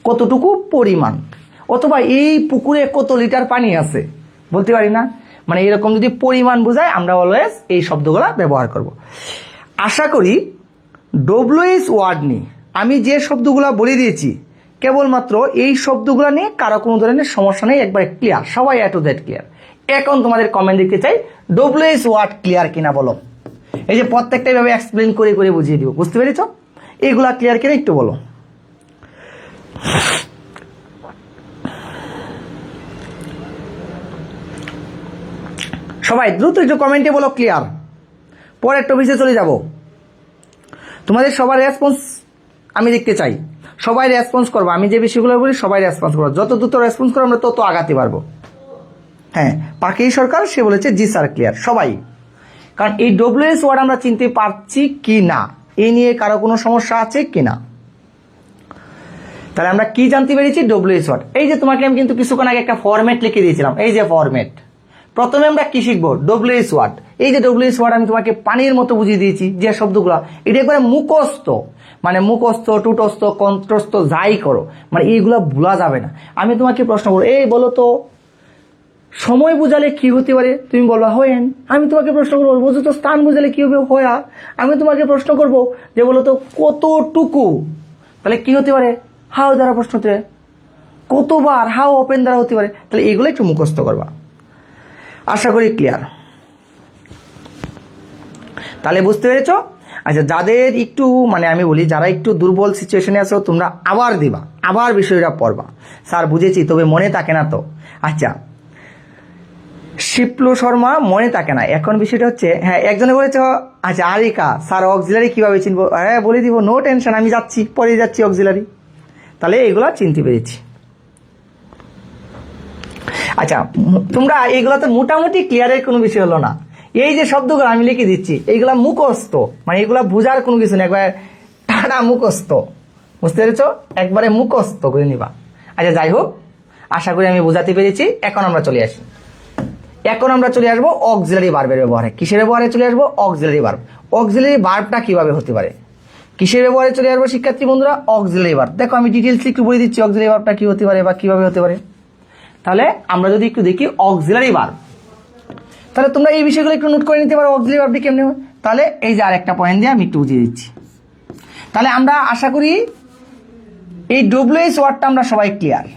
কতটুকু পরিমাণ, অথবা এই পুকুরে কত লিটার পানি আছে, বলতে পারি না? মানে এরকম যদি পরিমাণ বোঝায় আমরা অলওয়েজ এই শব্দগুলো ব্যবহার করব। আশা করি ডব্লিউএস ওয়ার্ড নিয়ে আমি যে শব্দগুলো বলে দিয়েছি কেবলমাত্র এই শব্দগুলো নিয়ে কারো কোনো ধরনের সমস্যা নেই, একবারে ক্লিয়ার, সবাই এ টু জেড ক্লিয়ার। এখন তোমাদের কমেন্ট দেখতে চাই ডব্লিউএস ওয়ার্ড ক্লিয়ার কিনা বলো। এই যে প্রত্যেকটা ভাবে এক্সপ্লেন করে করে বুঝিয়ে দিব, বুঝতে পেরেছ? এইগুলা ক্লিয়ার কিনা একটু বলো। সবাই দ্রুত একটু কমেন্টে বলো ক্লিয়ার, পরের টপিকে চলে যাব। তোমাদের সবার রেসপন্স আমি দেখতে চাই, সবাই রেসপন্স করবো। আমি যে বিষয়গুলো বলি সবাই রেসপন্স করবো, যত দ্রুত রেসপন্স করবো আমরা তত আগাতে পারবো। হ্যাঁ, পাখি সরকার সে বলেছে জি স্যার ক্লিয়ার সবাই। কারণ এই ডব্লিউএস ওয়ার্ড আমরা চিনতে পারছি কি না, এই নিয়ে কারো কোনো সমস্যা আছে কি না? তাহলে আমরা কি জানতে পেরেছি? WS word. এই যে তোমাকে আমি কিন্তু কিছুক্ষণ আগে একটা ফরম্যাট লিখে দিয়েছিলাম, এই যে ফরম্যাট। প্রথমে আমরা কি শিখবো? WS word. এই যে ডব্লিউএস ওয়ার্ড আমি তোমাকে পানির মতো বুঝিয়ে দিয়েছি, যে শব্দগুলো এটা একবারে মুখস্থ, মানে মুখস্থ, টুটস্থ, কণ্ঠস্থ যাই করো, মানে এইগুলো ভোলা যাবে না। আমি তোমাকে প্রশ্ন করবো, এই বলো তো সময় বুঝালে কি হতে পারে? তুমি বলবা হোয়েন। আমি তোমাকে প্রশ্ন করবো, বুঝো তো স্থান বুঝালে কি হবে? হোয়া। আমি তোমাকে প্রশ্ন করবো যে বলো তো কতটুকু, তাহলে কি হতে পারে? হাউ দ্বারা প্রশ্ন হতে পারে। কতবার? হাউ ওপেন দ্বারা হতে পারে। তাহলে এগুলো একটু মুখস্থ করবা, আশা করি ক্লিয়ার। তাহলে বুঝতে পেরেছ? আচ্ছা, যাদের একটু মানে আমি বলি যারা একটু দুর্বল সিচুয়েশনে আছো, তোমরা আবার দিবা, আবার বিষয়টা পড়বা। স্যার বুঝেছি, তবে মনে থাকে না তো। আচ্ছা, শিপ্লু শর্মা মনে থাকে না। এখন বিষয়টা হচ্ছে, হ্যাঁ একজনে বলেছে, আচ্ছা আরিকা স্যার অক্সিলারি কিভাবে চিনবো? হ্যাঁ বলে দিব, নো টেনশন, আমি যাচ্ছি, পরে যাচ্ছি অক্সিলারি। তাহলে এগুলা চিনতে পেরেছি। আচ্ছা, তোমরা এইগুলা তো মোটামুটি ক্লিয়ারের কোনো বিষয় হলো না। এই যে শব্দগুলো আমি লিখে দিচ্ছি, এইগুলা মুখস্থ, মানে এগুলা বোঝার কোনো কিছু নেই, একবার টানা মুখস্থ। বুঝতে পেরেছ? একবারে মুখস্থ করে নিবা। আচ্ছা যাই হোক, আশা করি আমি বোঝাতে পেরেছি। এখন আমরা চলে আসি, এখন আমরা চলে আসবো অক্সিলারি ভার্বের ব্যবহারে। কিসের ব্যবহারে চলে আসবো? Auxiliary verb. অক্সিলারি ভার্বটা কিভাবে হতে পারে? কিসের ব্যবহারে চলে আসবো শিক্ষার্থী বন্ধুরা? Auxiliary verb. দেখো আমি ডিটেলস একটু বলে দিচ্ছি অক্সিলারি ভার্বটা কি হতে পারে বা কিভাবে হতে পারে। তাহলে আমরা যদি একটু দেখি অক্সিলারি ভার্ব, তাহলে তোমরা এই বিষয়গুলো একটু নোট করে নিতে পারো অক্সিলারি ভার্বটি কেমনে হয়। তাহলে এই যে আরেকটা পয়েন্ট দিয়ে আমি একটু বুঝিয়ে দিচ্ছি। তাহলে আমরা আশা করি এই ডব্লিউএস ওয়ার্ডটা আমরা সবাই ক্লিয়ার।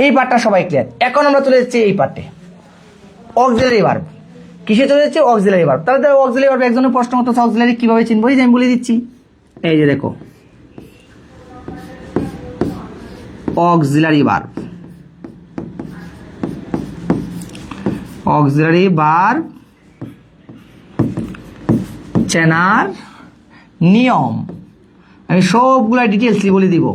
এই পার্টটা সবাই ক্লিয়ার। এখন আমরা চলে যাচ্ছি এই পার্টে, অক্সিলারি ভার্ব। কিসে চলে যাচ্ছে? Auxiliary verb. তাহলে অক্সিলারি ভার্ব একজনের প্রশ্ন মতো অক্সিলারি কিভাবে চিনবো, এই যে আমি বলে দিচ্ছি। এই যে দেখো, অক্সিলারি ভার্ব, অক্সিলারি ভার্ব চেনার নিয়ম আমি সবগুলা ডিটেলসলি বলে দিব।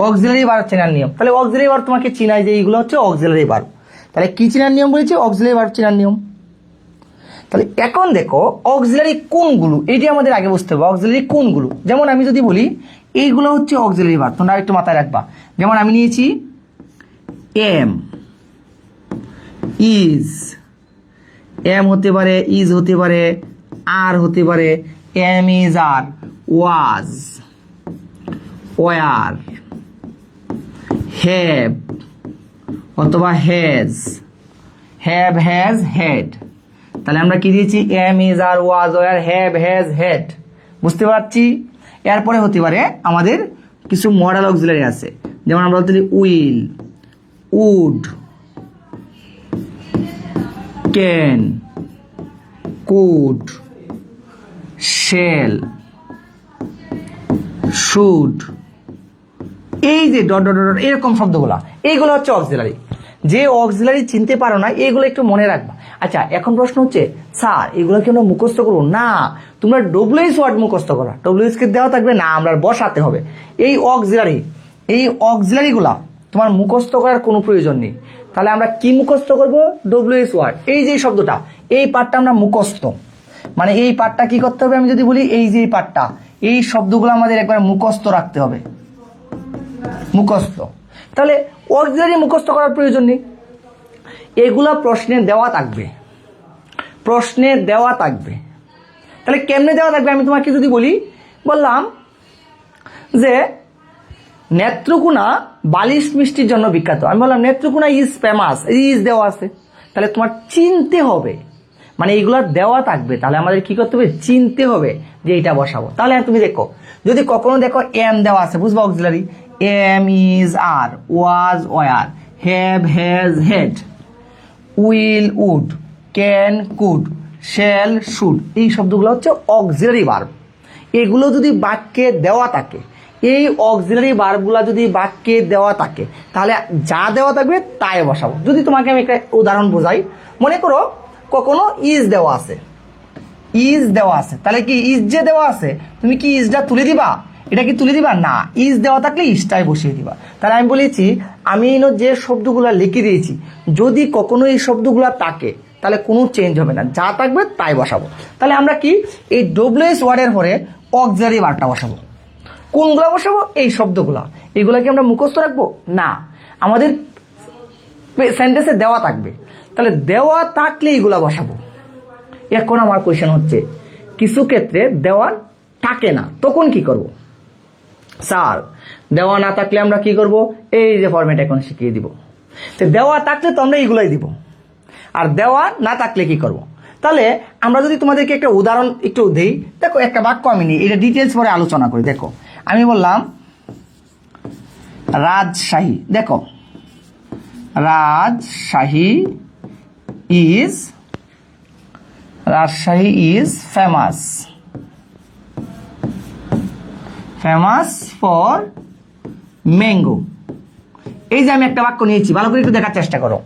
অক্সিলারি ভার্ব চেনার নিয়ম। তাহলে অক্সিলারি ভার্ব তোমাকে চিনাই যে এইগুলো হচ্ছে অক্সিলারি ভার্ব। তাহলে কি চেনার নিয়ম বলেছি? অক্সিলারি ভার্ব চেনার নিয়ম। তাহলে এখন দেখো অক্সিলারি কোনগুলো, এটি আমাদের আগে বুঝতে হবে। অক্সিলারি কোনগুলো, যেমন আমি যদি বলি এইগুলো হচ্ছে অক্সিলারি ভার্ব, তোমরা একটু মাথায় রাখবা। যেমন আমি নিয়েছি এম, ইজ, এম হতে পারে, ইজ হতে পারে, আর হতে পারে, am is are, was, were, have অথবা হ্যাজ, হ্যাভ, হ্যাজ, হেড। তাহলে আমরা কি দিয়েছি? Am is are, was, were, have, has, had. বুঝতে পারছি? এরপরে হতে পারে আমাদের কিছু মডেল অক্সিলারি আছে, যেমন আমরা বলতে will, would, can, could, shall, should. এই যে ডট ডট ডট এরকম শব্দগুলা, এইগুলো হচ্ছে অক্সিলারি। যে অক্সিলারি চিনতে পারো না, এইগুলো একটু মনে রাখবা। আচ্ছা, এখন প্রশ্ন হচ্ছে স্যার এগুলো কি আমরা মুখস্থ করবো? না, তোমরা ডব্লিউএস ওয়ার্ড মুখস্থ করো। ডব্লিউএস কে দেওয়া থাকবে না, আমরা বসাতে হবে। এই অক্সিলারিগুলা তোমার মুখস্থ করার কোনো প্রয়োজন নেই। তাহলে আমরা কি মুখস্থ করবো? WS word. এই যে শব্দটা, এই পার্টটা আমরা মুখস্থ, মানে এই পার্টটা কি করতে হবে? আমি যদি বলি এই যে এই পার্টটা, এই শব্দগুলো আমাদের একবার মুখস্থ রাখতে হবে, মুখস্থ। তাহলে অক্সিলারি মুখস্থ করার প্রয়োজন নেই, এগুলা প্রশ্নে দেওয়া থাকবে, প্রশ্নে দেওয়া থাকবে। তাহলে কেমনে দেওয়া থাকবে? আমি তোমাকে যদি বললাম যে নেত্রকোনা বালিশ মিষ্টির জন্য বিখ্যাত, আমি বললাম নেত্রকোনা ইজ ফেমাস, ইজ দেওয়া আছে। তাহলে তোমার চিনতে হবে, মানে এইগুলা দেওয়া থাকবে। তাহলে আমাদের কি করতে হবে? চিনতে হবে যে এইটা বসাবো। তাহলে তুমি দেখো, যদি কখনো দেখো এম দেওয়া আছে, বুঝবো auxiliary. Am is are, was, were, have, has, had, will, would, can, could, shall, should. এই শব্দগুলো হচ্ছে অক্সিলারি ভার্ব। এগুলো যদি বাক্যে দেওয়া থাকে, এই অক্সিলারি ভার্বগুলো যদি বাক্যে দেওয়া থাকে, তাহলে যা দেওয়া থাকবে তাই বসাবো। যদি তোমাকে আমি একটা উদাহরণ বোঝাই, মনে করো কখনো ইজ দেওয়া আছে, ইজ দেওয়া আছে, তাহলে কি ইজ যে দেওয়া আছে, তুমি কি ইজটা তুলে দিবা? এটা কি তুলে দিবা না, ইজ দেওয়া থাকলে ইজটাই বসিয়ে দিবা। তাহলে আমি বলেছি আমি যে শব্দগুলো লিখে দিয়েছি যদি কখনো এই শব্দগুলো থাকে তাহলে কোনো চেঞ্জ হবে না, যা থাকবে তাই বসাবো। তাহলে আমরা কি এই ডব্লিউএস ওয়ার্ডের পরে অক্সিলারি ভার্বটা বসাবো। কোনগুলো বসাবো? এই শব্দগুলো। এগুলো কি আমরা মুখস্থ রাখবো না, আমাদের সেন্টেন্সে দেওয়া থাকবে। তাহলে দেওয়া থাকলে এইগুলা বসাবো। এখন আমার কোয়েশ্চেন হচ্ছে কিছু ক্ষেত্রে দেওয়া থাকে না, তখন কি করব? স্যার দেওয়া না থাকলে আমরা কি করব? এই যে ফরম্যাট এখন শিখিয়ে দিব। তো দেওয়া থাকলে তো আমরা এইগুলাই দিব, আর দেওয়া না থাকলে কি করব? তাহলে আমরা যদি তোমাদেরকে একটা উদাহরণ একটু দেই, দেখো একটা বাক্য আমি নিই, এটা ডিটেলস পরে আলোচনা করি। দেখো আমি বললাম রাজশাহী, দেখো Rajshahi is famous for mango. এই যে আমি একটা বাক্য নিয়েছি, ভালো করে একটু দেখার চেষ্টা করো।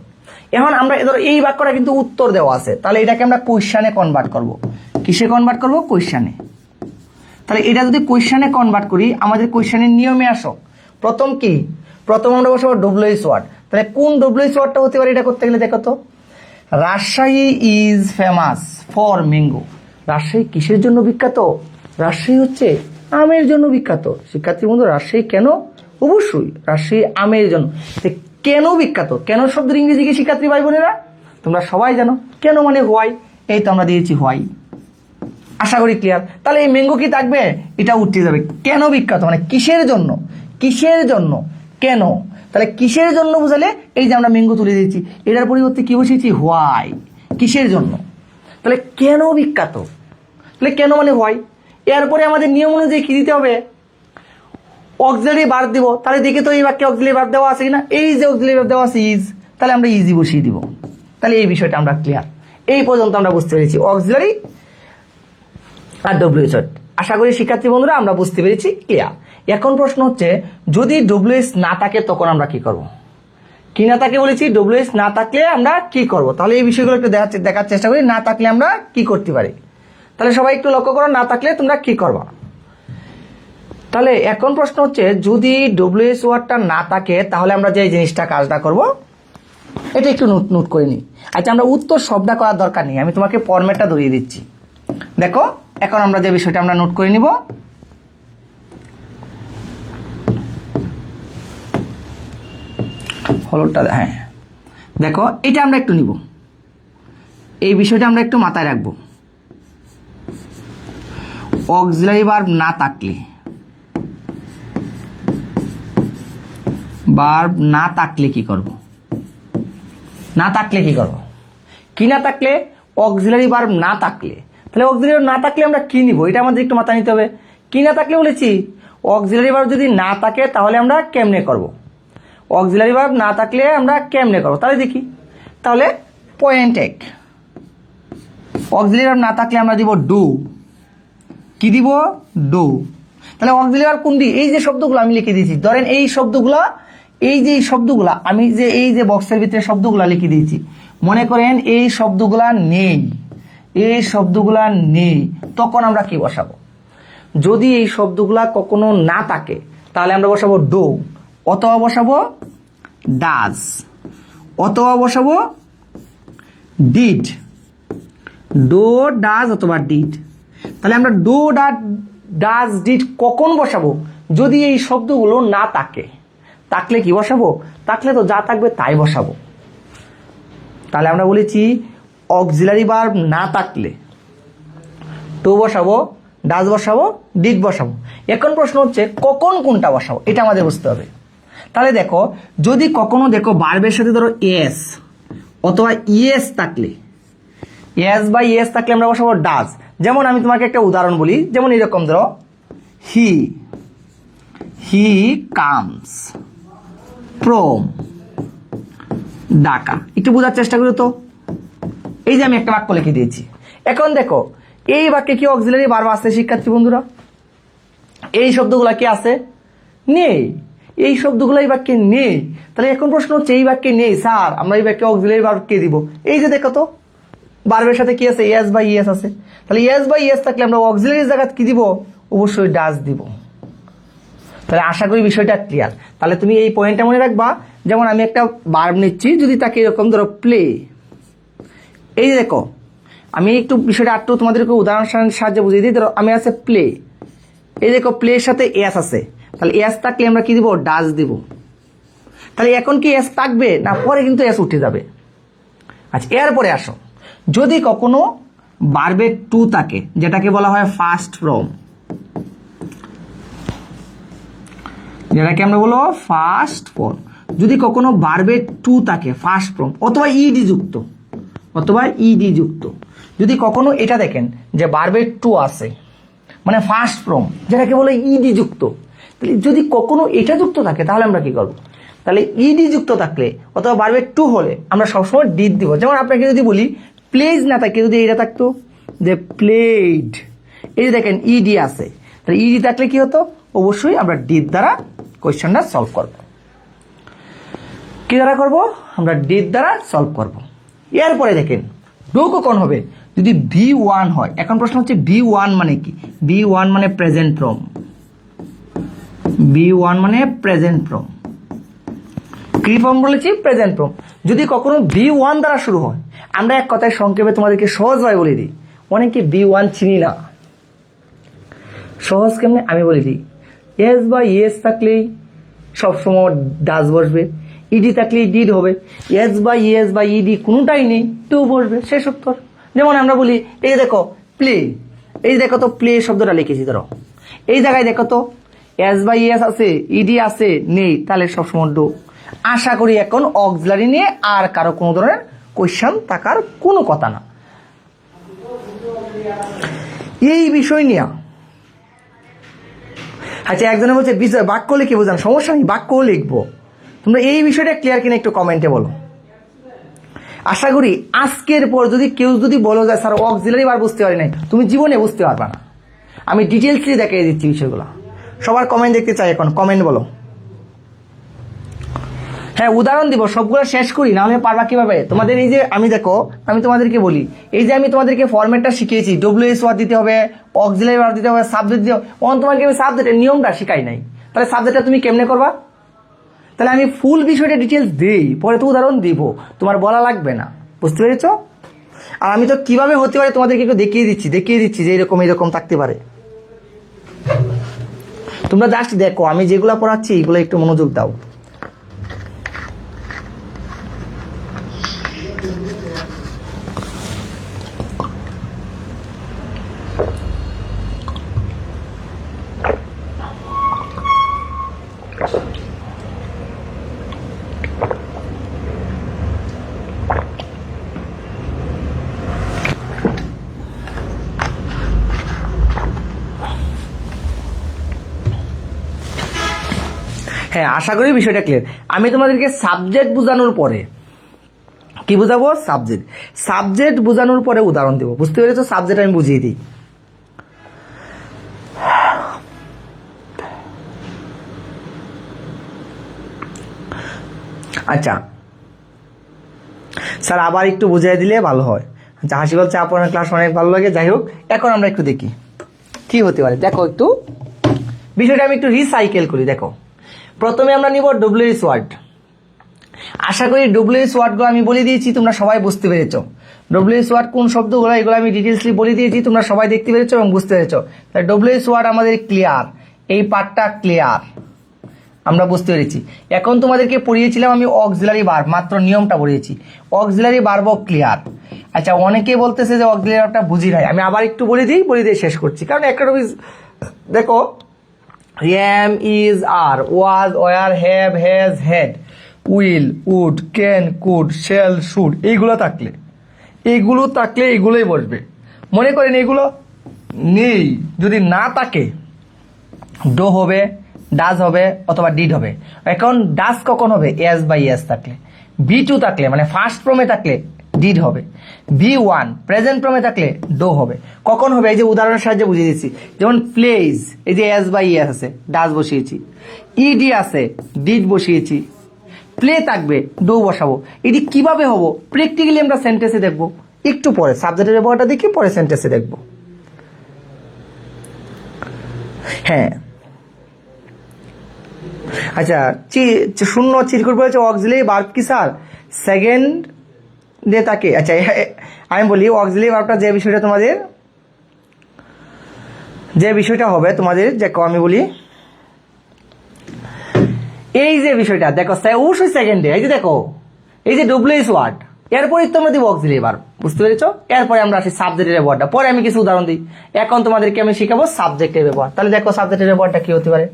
এখন আমরা ধরো এই বাক্যটা কিন্তু উত্তর দেওয়া আছে, তাহলে এটাকে আমরা কোয়েশ্চনে কনভার্ট করব। কিসে কনভার্ট করব? কোয়েশ্চনে। তাহলে এটা যদি কোয়েশ্চনে কনভার্ট করি, আমাদের কোয়েশ্চনের নিয়মে আসো। প্রথম আমরা বসাবো ডব্লিউএস ওয়ার্ড। তাহলে কোন ডব্লিউএস ওয়ার্ডটা হতে পারে এটা করতে গেলে? দেখো তো, Rajshahi is famous for mango. Rajshahi কিসের জন্য বিখ্যাত? রাজশাহী হচ্ছে আমের জন্য বিখ্যাত। শিক্ষার্থী বন্ধু, রাজশাহী কেন? অবশ্যই রাজশাহী আমের জন্য। কেন বিখ্যাত? কেন শব্দের ইংরেজি কি শিক্ষার্থী ভাই বোনেরা তোমরা সবাই জানো? কেন মানে হোয়াই, এই তো আমরা দিয়েছি হোয়াই। আশা করি ক্লিয়ার। তাহলে এই ম্যাঙ্গো কি থাকবে? এটা উঠতে যাবে। কেন বিখ্যাত মানে কিসের জন্য, কেন। তাহলে কিসের জন্য বুঝালে এই যে আমরা ম্যাঙ্গো তুলে দিয়েছি, এটার পরিবর্তে কি বসিয়েছি? হোয়াই। কিসের জন্য? তাহলে কেন বিখ্যাত, তাহলে কেন মানে হোয়াই। এরপরে আমাদের নিয়ম অনুযায়ী কি দিতে হবে? অক্সিলারি ভার্ব দিব। তাহলে দেখে তো এই বাক্যে অক্সিলারি ভার্ব দেওয়া আছে কিনা? এই যে অক্সিলারি ভার্ব দেওয়া আছে ইজ, তাহলে আমরা ইজি বসিয়ে দিব। তাহলে এই বিষয়টা আমরা ক্লিয়ার। এই পর্যন্ত আমরা বুঝতে পেরেছি অক্সিলারি আর ডব্লিউএস ওয়ার্ড। আশা করি শিক্ষার্থী বন্ধুরা আমরা বুঝতে পেরেছি, ক্লিয়ার। এখন প্রশ্ন হচ্ছে যদি ডব্লিউএস না থাকে তখন আমরা কি করব? কি না থাকে বলেছি, ডব্লিউএস না থাকলে আমরা কি করব? তাহলে এই বিষয়গুলো একটু দেখার চেষ্টা করি। না থাকলে আমরা কি করতে পারি? তাহলে সবাই একটু লক্ষ্য করো, না থাকলে তোমরা কি করবা। তাহলে এখন প্রশ্ন হচ্ছে যদি ডব্লিউএস ওয়ার্ডটা না থাকে তাহলে আমরা যে জিনিসটা কাজটা করব এটা একটু নোট করে নিই। আচ্ছা, আমরা উত্তর শব্দটা করার দরকার নেই, আমি তোমাকে ফরম্যাটটা ধরিয়ে দিচ্ছি। দেখো এখন আমরা যে বিষয়টা আমরা নোট করে নিব, হলোটা, হ্যাঁ দেখো এটা আমরা একটু নিব, এই বিষয়টা আমরা একটু মাথায় রাখবো। অক্সিলারি ভার্ব না থাকলে, ভার্ব না থাকলে কি করব? না থাকলে কি করব? কি না থাকলে? অক্সিলারি ভার্ব না থাকলে। তাহলে অক্সিলারি না থাকলে আমরা কি নিব এটা আমাদের একটু মাথায় নিতে হবে। কি না থাকলে বলেছি অক্সিলারি ভার্ব যদি না থাকে তাহলে আমরা কেমনে করব? অক্সিলারি ভার্ব না থাকলে আমরা কেমনে করব? তাহলে দেখি। তাহলে পয়েন্ট এক, অক্সিলারি ভার্ব না থাকলে আমরা দিব ডু। কি দিব? ডু। তাহলে অক্সিলারি ভার্ব কোনটি? এই যে শব্দগুলো আমি লিখে দিয়েছি, ধরেন এই শব্দগুলা, এই যে শব্দগুলা আমি যে এই যে বক্সের ভিতরে শব্দগুলা লিখে দিয়েছি, মনে করেন এই শব্দগুলা নেই, এই শব্দগুলা নেই, তখন আমরা কি বসাবো? যদি এই শব্দগুলা কখনো না থাকে তাহলে আমরা বসাবো ডু, অথবা বসাবো ডাজ, অথবা বসাবো ডিড। ডো, ডাজ অথবা ডিড। তাহলে আমরা ডো, ডাজ, ডিড কখন বসাবো? যদি এই শব্দগুলো না থাকে। থাকলে কি বসাবো? থাকলে তো যা থাকবে তাই বসাবো। তাহলে আমরা বলেছি অক্সিলারি ভার্ব না থাকলে টু বসাবো, ডাজ বসাবো, ডিড বসাবো। এখন প্রশ্ন হচ্ছে কখন কোনটা বসাবো, এটা আমাদের বুঝতে হবে। তাহলে দেখো যদি কখনো দেখো ভার্বের সাথে ধরো এস অথবা ইএস থাকলে, এস বা ইএস থাকলে আমরা বসাবো ডাজ। যেমন আমি তোমাকে একটা উদাহরণ বলি, যেমন এরকম ধরো হি কামস ফ্রম ঢাকা। একটু বোঝার চেষ্টা করো তো। এই যে আমি একটা বাক্য লিখে দিয়েছি। এখন দেখো এই বাক্যে কি অক্সিলারি ভার্ব আছে শিক্ষার্থী বন্ধুরা? এই শব্দগুলা কি আছে? নেই। এই শব্দগুলো এই বাক্যে নেই। তাহলে এখন প্রশ্ন হচ্ছে এই বাক্যে নেই স্যার, আমরা এই বাক্যে অক্সিলারি ভার্ব কে দিব? এই যে দেখো তো ভার্বের সাথে কি আছে? এস বা ইএস আছে। তাহলে এস বা ইএস থাকলে আমরা অক্সিলারি জায়গায় কি দিব? অবশ্যই ডাজ দিব। তাহলে আশা করি বিষয়টা ক্লিয়ার। তাহলে তুমি এই পয়েন্টটা মনে রাখবা। যেমন আমি একটা ভার্ব নিচ্ছি, যদি তাকে এরকম ধরো প্লে, এই যে দেখো আমি একটু বিষয়টা একটু তোমাদেরকে উদাহরণ সাহায্যে বুঝিয়ে দিই। ধরো আমি আছে প্লে, এই দেখো প্লের সাথে এস আছে, তাহলে এস থাকলে আমরা কি দিব, ডাজ দিব। তাহলে এখন কি এস থাকবে না, পরে কিন্তু এস উঠে যাবে। আচ্ছা এরপরে আসো, যদি কখনো ভার্বের টু থাকে, যেটাকে বলা হয় ফার্স্ট ফর্ম, যেটাকে আমরা বলবো ফার্স্ট ফর্ম, যদি কখনো ভার্বের টু থাকে ফার্স্ট ফর্ম অথবা ইডি যুক্ত, যদি কখনো এটা দেখেন যে ভার্বের টু আছে মানে ফার্স্ট ফর্ম, যেটাকে বলে ইডি যুক্ত, তাহলে যদি কখনো এটা যুক্ত থাকে তাহলে আমরা কি করবো, তাহলে ইডি যুক্ত থাকলে অথবা ভার্বের টু হলে আমরা সবসময় ডিড দিব। যেমন আপনাকে যদি বলি প্লেজ না থাকে, যদি এটা থাকতো যে প্লেড, এই যে দেখেন ইডি আছে, তাহলে ইডি থাকলে কি হতো, অবশ্যই আমরা ডিড দ্বারা কোয়েশ্চেনটা সলভ করব। কি দ্বারা করব, আমরা ডিড দ্বারা সলভ করব। এরপরে দেখেন ডু কখন হবে, যদি V1 হয়। এখন প্রশ্ন হচ্ছে V1 মানে কি, V1 মানে প্রেজেন্ট ফর্ম, V1 মানে প্রেজেন্ট ফর্ম, কি ফর্ম বলেছি, প্রেজেন্ট ফর্ম। যদি কখনো V1 দ্বারা শুরু হয়, আমরা এক কথায় সংক্ষেপে তোমাদেরকে সহজভাবে বলে দিই, অনেকে V1 চিনি না, সহজ কেমনে আমি বলে দিই, এস বা ইএস থাকলেই সবসময় ডাজ বসবে, ইডি থাকলে ডিড হবে, এস বা ইএস বা ইডি কোনোটাই নেই, টু বসবে, শেষ উত্তর। যেমন আমরা বলি এই যে দেখো প্লে, এই দেখো তো প্লে শব্দটা লিখেছি, ধরো এই জায়গায় দেখো তো এস বা ইএস আছে, ইডি আছে, নেই, তাহলে সবসময় ডু। আশা করি এখন অক্সিলারি নিয়ে আর কারো কোনো ধরনের কোয়েশ্চেন থাকার কোনো কথা না। এই বিষয় নিয়ে আচ্ছা একজনে বলছে বাক্য লিখে বোঝান, সমস্যা নেই, বাক্য লিখবো। তোমরা এই বিষয়টা ক্লিয়ার কিনা একটু কমেন্টে বলো। আশা করি আজকের পর যদি কেউ যদি বলো যায় স্যার অক্সিলারি বার বুঝতে পারি নাই, তুমি জীবনে বুঝতে পারবা না। আমি ডিটেলসলি দেখিয়ে দিচ্ছি বিষয়গুলো। সবার কমেন্ট দেখতে চাই, এখন কমেন্ট বলো। হ্যাঁ উদাহরণ দিব, সবগুলো শেষ করি, না হলে পারবা কিভাবে। তোমাদের এই যে আমি দেখো, আমি তোমাদেরকে বলি, এই যে আমি তোমাদেরকে ফরম্যাটটা শিখিয়েছি, ডব্লিউএস ওয়ার্ড দিতে হবে, অক্সিলারি ভার্ব দিতে হবে, সাবজেক্ট দিতে হবে, তোমাকে আমি সাবজেক্টের নিয়মটা শিখাই নাই, তাহলে সাবজেক্টটা তুমি কেমনে করবা। তাহলে আমি ফুল বিষয়টা ডিটেলস দিই, পরে তো উদাহরণ দিব, তোমার বলা লাগবে না, বুঝতে পেরেছ। আর আমি তো কিভাবে হতে পারে তোমাদেরকে একটু দেখিয়ে দিচ্ছি যে এরকম থাকতে পারে। তোমরা জাস্ট দেখো আমি যেগুলো পড়াচ্ছি এগুলো একটু মনোযোগ দাও। হ্যাঁ আশা করি বিষয়টা ক্লিয়ার। আমি তোমাদেরকে সাবজেক্ট বোঝানোর পরে কি বুঝাবো, সাবজেক্ট বোঝানোর পরে উদাহরণ দেবো, বুঝতে পেরেছো। সাবজেক্ট আমি বুঝিয়ে দিই। আচ্ছা স্যার আবার একটু বুঝিয়ে দিলে ভালো হয়। আচ্ছা হাসি বলছে আপনার ক্লাস অনেক ভালো লাগে। যাই হোক এখন আমরা একটু দেখি কি হতে পারে। দেখো একটু বিষয়টা আমি একটু রিসাইকেল করি। দেখো প্রথমে আমরা নিব ডব্লিউএস ওয়ার্ড। আশা করি ডব্লিউএস ওয়ার্ডগুলো আমি বলে দিয়েছি, তোমরা সবাই বুঝতে পেরেছো। ডব্লিউএস ওয়ার্ড কোন শব্দগুলো এগুলো আমি ডিটেলসলি বলে দিয়েছি, তোমরা সবাই দেখতে পেরেছো এবং বুঝতে পেরেছো। তাই ডব্লিউএস ওয়ার্ড আমাদের ক্লিয়ার, এই পার্টটা ক্লিয়ার, আমরা বুঝতে পেরেছি। এখন তোমাদেরকে পড়িয়েছিলাম আমি অক্সিলারি ভার্ব, মাত্র নিয়মটা পড়িয়েছি। Auxiliary ভার্বও clear. আচ্ছা অনেকে বলতেছে যে অক্সিলারি ভার্বটা বুঝি নাই, আমি আবার একটু বলে দিয়ে শেষ করছি, কারণ একটা দেখো am is are was were have has had will would can could shall should এইগুলো থাকলে এগুলোই বসবে। মনে করেন এগুলো নেই, যদি না থাকে ডো হবে, ডাজ হবে অথবা ডিড হবে। এখন ডাজ কখন হবে, এস বাই এস থাকলে, V2 থাকলে মানে ফার্স্ট ফর্মে থাকলে ডিড হবে, V1 প্রেজেন্ট ফর্মে থাকলে ডো হবে। কখন হবে এই যে উদাহরণের সাহায্যে বুঝিয়ে দিচ্ছি। যেমন প্লেজ, এই যে এস বাই এস আছে, ডাজ বসিয়েছি, ইডি আছে, ডিড বসিয়েছি, প্লে থাকবে, ডো বসাবো। এটি কিভাবে হবো প্র্যাকটিক্যালি আমরা সেন্টেন্সে দেখবো, একটু পরে সাবজেক্টের ব্যবহারটা দেখি, পরে সেন্টেন্সে দেখবো। হ্যাঁ আচ্ছা, শূন্য চিরকুট বলেছে অক্সিলারি ভার্ব কি স্যার? সেকেন্ড ডে তাকে। আচ্ছা আমি বলি অক্সিলারি ভার্বটা যে বিষয়টা হবে তোমাদের, দেখো আমি বলি এই যে বিষয়টা দেখো অবশ্যই সেকেন্ডে, এই যে দেখো এই যে ডব্লিউএস ওয়ার্ড, এরপরে তোমরা দিব অক্সিলারি ভার্ব, বুঝতে পেরেছো? এরপরে আমরা আসি সাবজেক্টের ব্যবহারটা, পরে আমি কিছু উদাহরণ দিই। এখন তোমাদেরকে আমি শিখাবো সাবজেক্টের ব্যবহার। তাহলে দেখো সাবজেক্টের ব্যবহারটা কি হতে পারে।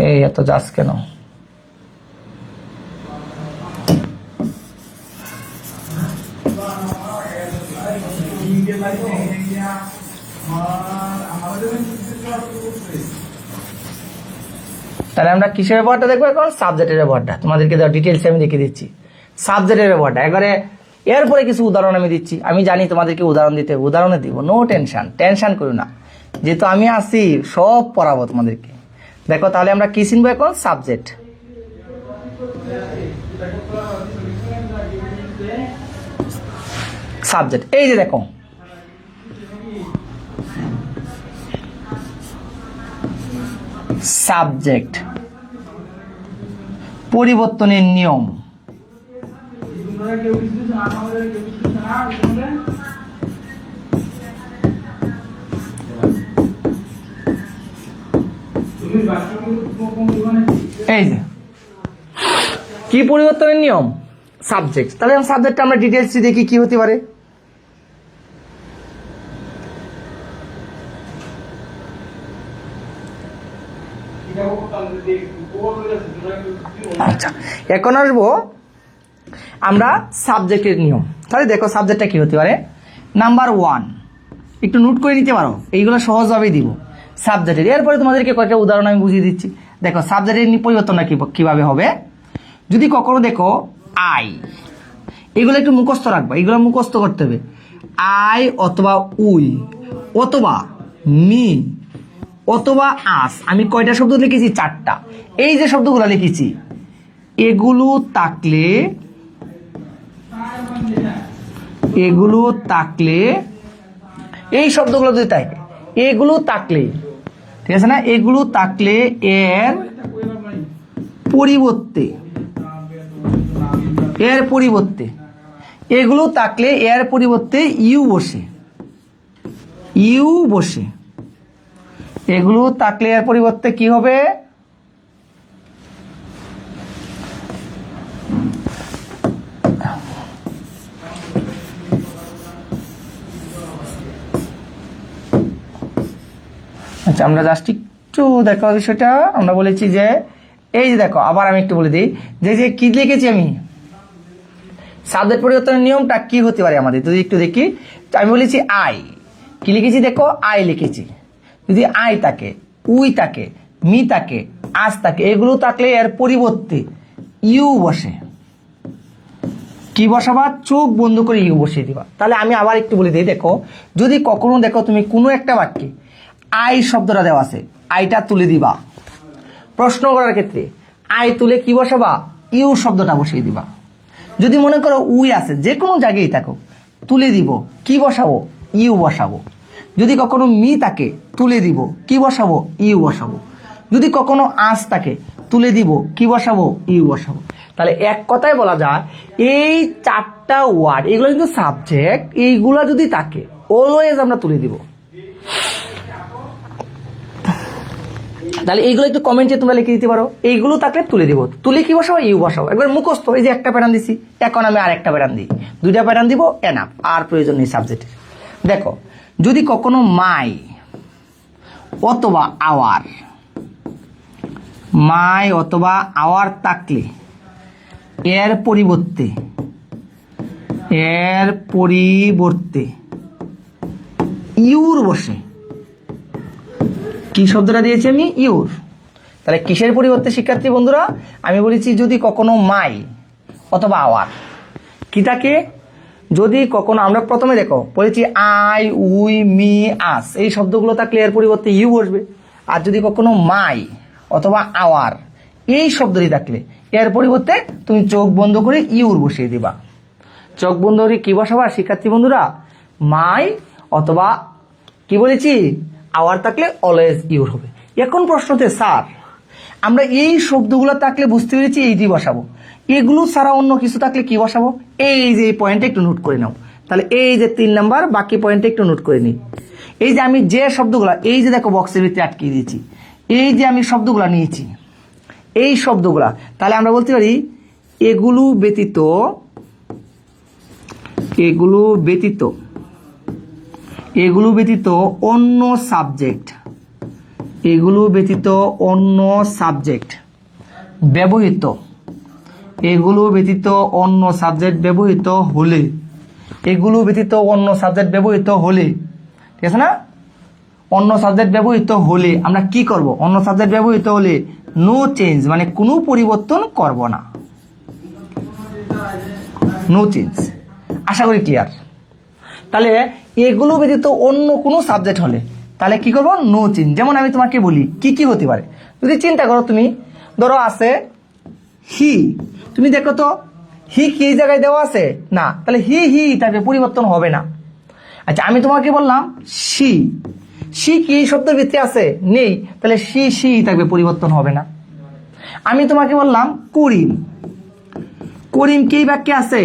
এই এত যাস কেন? তাহলে আমরা কিসের ব্যবহারটা দেখবো এখন? সাবজেক্টের ব্যবহারটা। তোমাদেরকে ডিটেলস আমি দেখিয়ে দিচ্ছি সাবজেক্টের ব্যবহারটা। একবারে এরপরে কিছু উদাহরণ আমি দিচ্ছি। আমি জানি তোমাদেরকে উদাহরণ দিতে, উদাহরণে দিব, নো টেনশন করো না, যেহেতু আমি আসি সব পড়াবো তোমাদেরকে। দেখো তাহলে আমরা কি চিনবো এখন? সাবজেক্ট। এই যে দেখো সাবজেক্ট, পরিবর্তনের নিয়ম। এই যে কি পরিবর্তনের নিয়ম? সাবজেক্ট। তাহলে সাবজেক্টটা আমরা ডিটেলস দেখি কি হতে পারে। আচ্ছা এখন আসবো আমরা সাবজেক্টের নিয়ম। তাহলে দেখো সাবজেক্টটা কি হতে পারে। নাম্বার 1 একটু নোট করে নিতে পারো, এইগুলো সহজভাবেই দিব সাবজেক্টের। এরপরে তোমাদেরকে কয়েকটা উদাহরণ আমি বুঝিয়ে দিচ্ছি। দেখো সাবজেক্টের পরিবর্তনটা কিভাবে হবে। যদি কখনো দেখো আই, এগুলো একটু মুখস্থ রাখবা, এগুলো মুখস্থ করতে হবে। আই অথবা উই অথবা মি অথবা আস, আমি কয়টা শব্দ লিখেছি? 4টা। এই যে শব্দগুলো লিখেছি এগুলো থাকলে এই শব্দগুলো যদি থাকে, এগুলো থাকলে, ঠিক আছে না? এগুলো থাকলে এর পরিবর্তে এগুলো থাকলে এর পরিবর্তে ইউ বসে। এগুলো থাকলে এর পরিবর্তে কি হবে? আচ্ছা আমরা জাস্ট একটু দেখো বিষয়টা। আমরা বলেছি যে এই যে দেখো, আবার আমি একটু বলে দিই যে কি লিখেছি আমি, সাবজেক্ট পরিবর্তনের নিয়মটা কি হতে পারে আমাদের যদি একটু দেখি। আমি বলেছি আই, কি লিখেছি দেখো, আই লিখেছি। যদি আই থাকে, উই থাকে, মি থাকে, আস থাকে, এগুলো থাকলে এর পরিবর্তে ইউ বসে। কি বসাবা? চোখ বন্ধ করে ইউ বসিয়ে দিবা। তাহলে আমি আবার একটু বলে দিই, দেখো যদি কখনো দেখো তুমি কোনো একটা বাক্যে আই শব্দটা দেওয়া আছে, আইটা তুলে দিবা। প্রশ্ন করার ক্ষেত্রে আই তুলে কি বসাবা? ইউ শব্দটা বসিয়ে দিবা। যদি মনে করো উই আছে, যে কোনো জায়গায় থাকো, তুলে দিব, কি বসাবো? ইউ বসাবো। যদি কখনো মি থাকে তুলে দিব, কি বসাবো? ইউ বসাবো। যদি কখনো আস থাকে তুলে দিব, কি বসাবো? ইউ বসাবো। তাহলে এক কথায় বলা যায় এই 4টা ওয়ার্ড, এগুলো কিন্তু সাবজেক্ট, এইগুলা যদি থাকে অলওয়েজ আমরা তুলে দিব। তাহলে এইগুলো একটু কমেন্টে তোমরা লিখে দিতে পারো, এইগুলো থাকলে তুলে দিব। তুলে কি বসাবো? ইউ বসাবো। একবার মুখস্থ। এই যে একটা প্যাটার্ন দিছি, এখন আমি আর একটা প্যাটার্ন দিই, 2টা প্যাটার্ন দিব, এনাফ, আর প্রয়োজন নেই সাবজেক্টের। দেখো যদি কখনো মাই অথবা আওয়ার থাকলে এর পরিবর্তে ইউর বসে। কি শব্দটা দিয়েছি আমি? ইউর। তাহলে কিসের পরিবর্তে শিক্ষার্থী বন্ধুরা? আমি বলেছি যদি কখনো মাই অথবা আওয়ার কি থাকে, যদি কখনো আমরা প্রথমে দেখো বলেছি আই, উই, মি, আস, এই শব্দগুলো থাকলে এর পরিবর্তে ইউ বসবে। আর যদি কখনো মাই অথবা আওয়ার এই শব্দটি থাকলে এর পরিবর্তে তুমি চোখ বন্ধ করে ইউর বসিয়ে দিবা। চোখ বন্ধ করে কি বসাবা শিক্ষার্থী বন্ধুরা? মাই অথবা কি বলেছি আওয়ার থাকলে অলওয়েজ ইউর হবে। এখন প্রশ্নতে স্যার আমরা এই শব্দগুলো থাকলে বুঝতে পেরেছি এইটি বসাবো, এগুলো ছাড়া অন্য কিছু থাকলে কি বসাবো? এই যে এই পয়েন্টটা একটু নোট করে নাও। তাহলে এই যে 3 নাম্বার, বাকি পয়েন্টটা একটু নোট করে নিই। এই যে আমি যে শব্দগুলো, এই যে দেখো বক্সের ভিতরে আটকিয়ে দিয়েছি, এই যে আমি শব্দগুলো নিয়েছি, এই শব্দগুলা, তাহলে আমরা বলতে পারি এগুলো ব্যতীত, এগুলো ব্যতীত, এগুলো ব্যতীত অন্য সাবজেক্ট, এগুলো ব্যতীত অন্য সাবজেক্ট ব্যবহৃত, এগুলো ব্যতীত অন্য সাবজেক্ট ব্যবহৃত হলে, এগুলো ব্যতীত অন্য সাবজেক্ট ব্যবহৃত হলে, ঠিক আছে না? অন্য সাবজেক্ট ব্যবহৃত হলে আমরা কি করব? অন্য সাবজেক্ট ব্যবহৃত হলে নো চেঞ্জ, মানে কোনো পরিবর্তন করব না, নো চেঞ্জ। আশা করি ক্লিয়ার। তাহলে এগুলো ব্যতীত অন্য কোনো সাবজেক্ট হলে তাহলে কি করব? No change. যেমন আমি তোমাকে বলি কি কি হতে পারে, যদি চিন্তা করো তুমি, ধরো আছে হি, তুমি দেখো তো হি কি এই জায়গায় দেওয়া আছে না, তাহলে হি হি তাকে পরিবর্তন হবে না। আচ্ছা আমি তোমাকে বললাম সি, সি কি এই শব্দের ভিতরে আছে? নেই, তাহলে সি সি থাকবে, পরিবর্তন হবে না। আমি তোমাকে বললাম করিম, করিম কি এই বাক্যে আছে?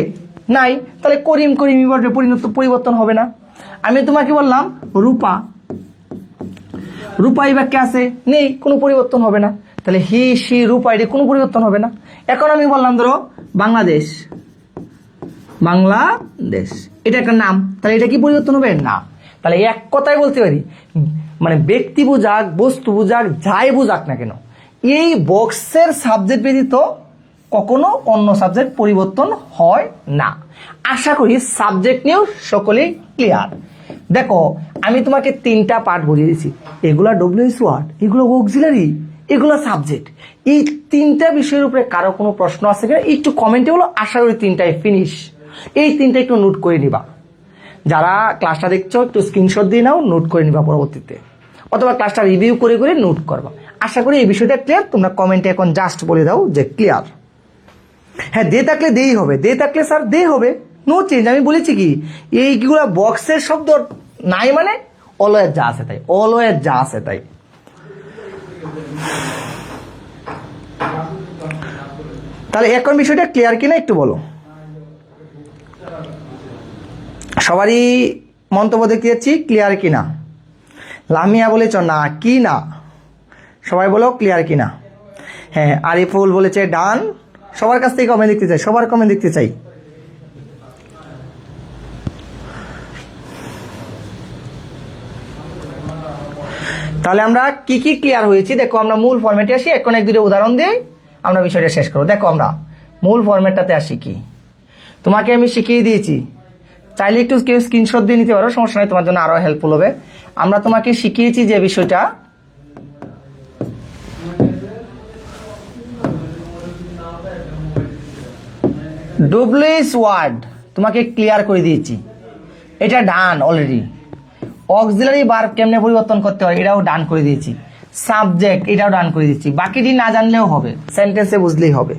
নাই, তাহলে করিম করিম পরিবর্তন হবে না। আমি তোমাকে বললাম রূপা, রূপা এই বাক্যে আছে? নেই, কোনো পরিবর্তন হবে না, তাহলে হি সি রূপা এটি কোনো পরিবর্তন হবে না। এখন আমি বললাম ধরো বাংলাদেশ, বাংলাদেশ এটা একটা নাম, তাহলে এটা কি পরিবর্তন হবে? না। তাহলে এক কথায় বলতে পারি, মানে ব্যক্তি বুঝাক, বস্তু বুঝাক, যাই বুঝাক না কেন, এই বক্সের সাবজেক্ট ব্যতীত কখনো অন্য সাবজেক্ট পরিবর্তন হয় না। আশা করি সাবজেক্ট নিয়েও সকলেই ক্লিয়ার। দেখো আমি তোমাকে 3টা পার্ট বুঝিয়ে দিয়েছি, এগুলা ডব্লিউএস ওয়ার্ড, এগুলো অক্সিলারি, এগুলো সাবজেক্ট। এই 3টা বিষয়ের উপরে কারো কোনো প্রশ্ন আছে কিনা একটু কমেন্টে বলো। আশা করি 3টাই ফিনিশ। এই 3টা একটু নোট করে নিবা, যারা ক্লাসটা দেখছো একটু স্ক্রিনশট দিয়ে নাও, নোট করে নিবা পরবর্তীতে, অথবা ক্লাসটা রিভিউ করে করে নোট করবা। আশা করি এই বিষয়টা ক্লিয়ার। তোমরা কমেন্টে এখন জাস্ট বলে দাও যে ক্লিয়ার। হ্যাঁ দে থাকলে দেই হবে, দে থাকলে স্যার দে হবে, নো চেঞ্জ। আমি বলেছি কি এইগুলা বক্সের শব্দ নাই, মানে অলওয়েজ যা আছে তাই, অলওয়েজ যা আছে তাই। তাহলে এখন বিষয়টা ক্লিয়ার কিনা একটু বলো। সবারই মন্তব্য দেখতে যাচ্ছি ক্লিয়ার কিনা। লামিয়া বলেছ না, কি না, সবাই বলো ক্লিয়ার কিনা। হ্যাঁ আরিফুল বলেছে ডান। সবার কাছ থেকে কমেন্ট দেখতে চাই, সবার কমেন্ট দেখতে চাই। তাহলে আমরা কি কি ক্লিয়ার হয়েছি দেখো। আমরা মূল ফরম্যাটে আসি, এখন 1-2টা উদাহরণ দিয়ে আমরা বিষয়টা শেষ করবো। দেখো আমরা মূল ফরম্যাটটাতে আসি, কি তোমাকে আমি শিখিয়ে দিয়েছি, চাইলে একটু কেউ স্ক্রিনশট দিয়ে নিতে পারো, সমস্যা নেই, তোমার জন্য আরো হেল্পফুল হবে। আমরা তোমাকে শিখিয়েছি যে বিষয়টা ডব্লিউএস ওয়ার্ড তোমাকে ক্লিয়ার করে দিয়েছি, এটা ডান অলরেডি। অক্সিলারি ভার্ব কেমনে পরিবর্তন করতে হয় এটাও ডান করে দিয়েছি, সাবজেক্ট এটাও ডান করে দিয়েছি, বাকিটি না জানলেও হবে, সেন্টেন্সে বুঝলেই হবে।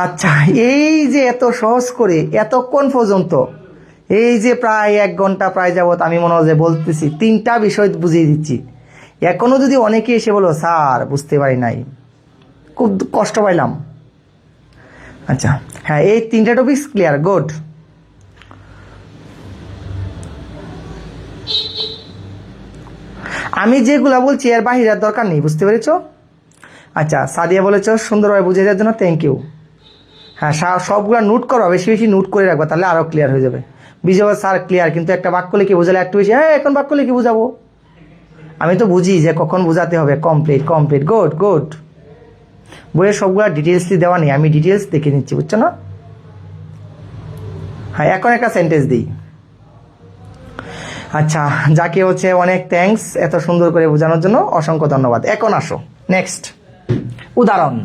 আচ্ছা এই যে এত সহজ করে এতক্ষণ পর্যন্ত, এই যে প্রায় 1 ঘন্টা প্রায় যাবত আমি মনে হয় যে বলতেছি, 3টা বিষয় বুঝিয়ে দিচ্ছি। এখনো যদি অনেকে এসে বলো স্যার বুঝতে পারি নাই, খুব কষ্ট পাইলাম। আচ্ছা হ্যাঁ এই 3টা টপিকস ক্লিয়ার, গুড। আমি যেগুলা বলছি এর বাহিরের দরকার নেই, বুঝতে পেরেছ? আচ্ছা সাদিয়া বলেছ সুন্দরভাবে বুঝিয়ে দেওয়ার জন্য থ্যাংক ইউ। হ্যাঁ সবগুলো নোট করো, বেশি বেশি নোট করে রাখবা, তাহলে আরো ক্লিয়ার হয়ে যাবে। বিজয় স্যার ক্লিয়ার, কিন্তু একটা বাক্য লিখে বোঝালে একটু বেশি। হ্যাঁ এখন বাক্য লিখে বুঝাবো, আমি তো বুঝি যে কখন বোঝাতে হবে। Complete complete, good good. বইয়ের সবগুলো ডিটেলস দেওয়া নেই, আমি ডিটেলস দেখে নিচ্ছি, বুঝছো না? হ্যাঁ এখন একটা সেন্টেন্স দিই। আচ্ছা যাকে হচ্ছে অনেক থ্যাঙ্কস এত সুন্দর করে বোঝানোর জন্য, অসংখ্য ধন্যবাদ। এখন আসো নেক্সট উদাহরণ।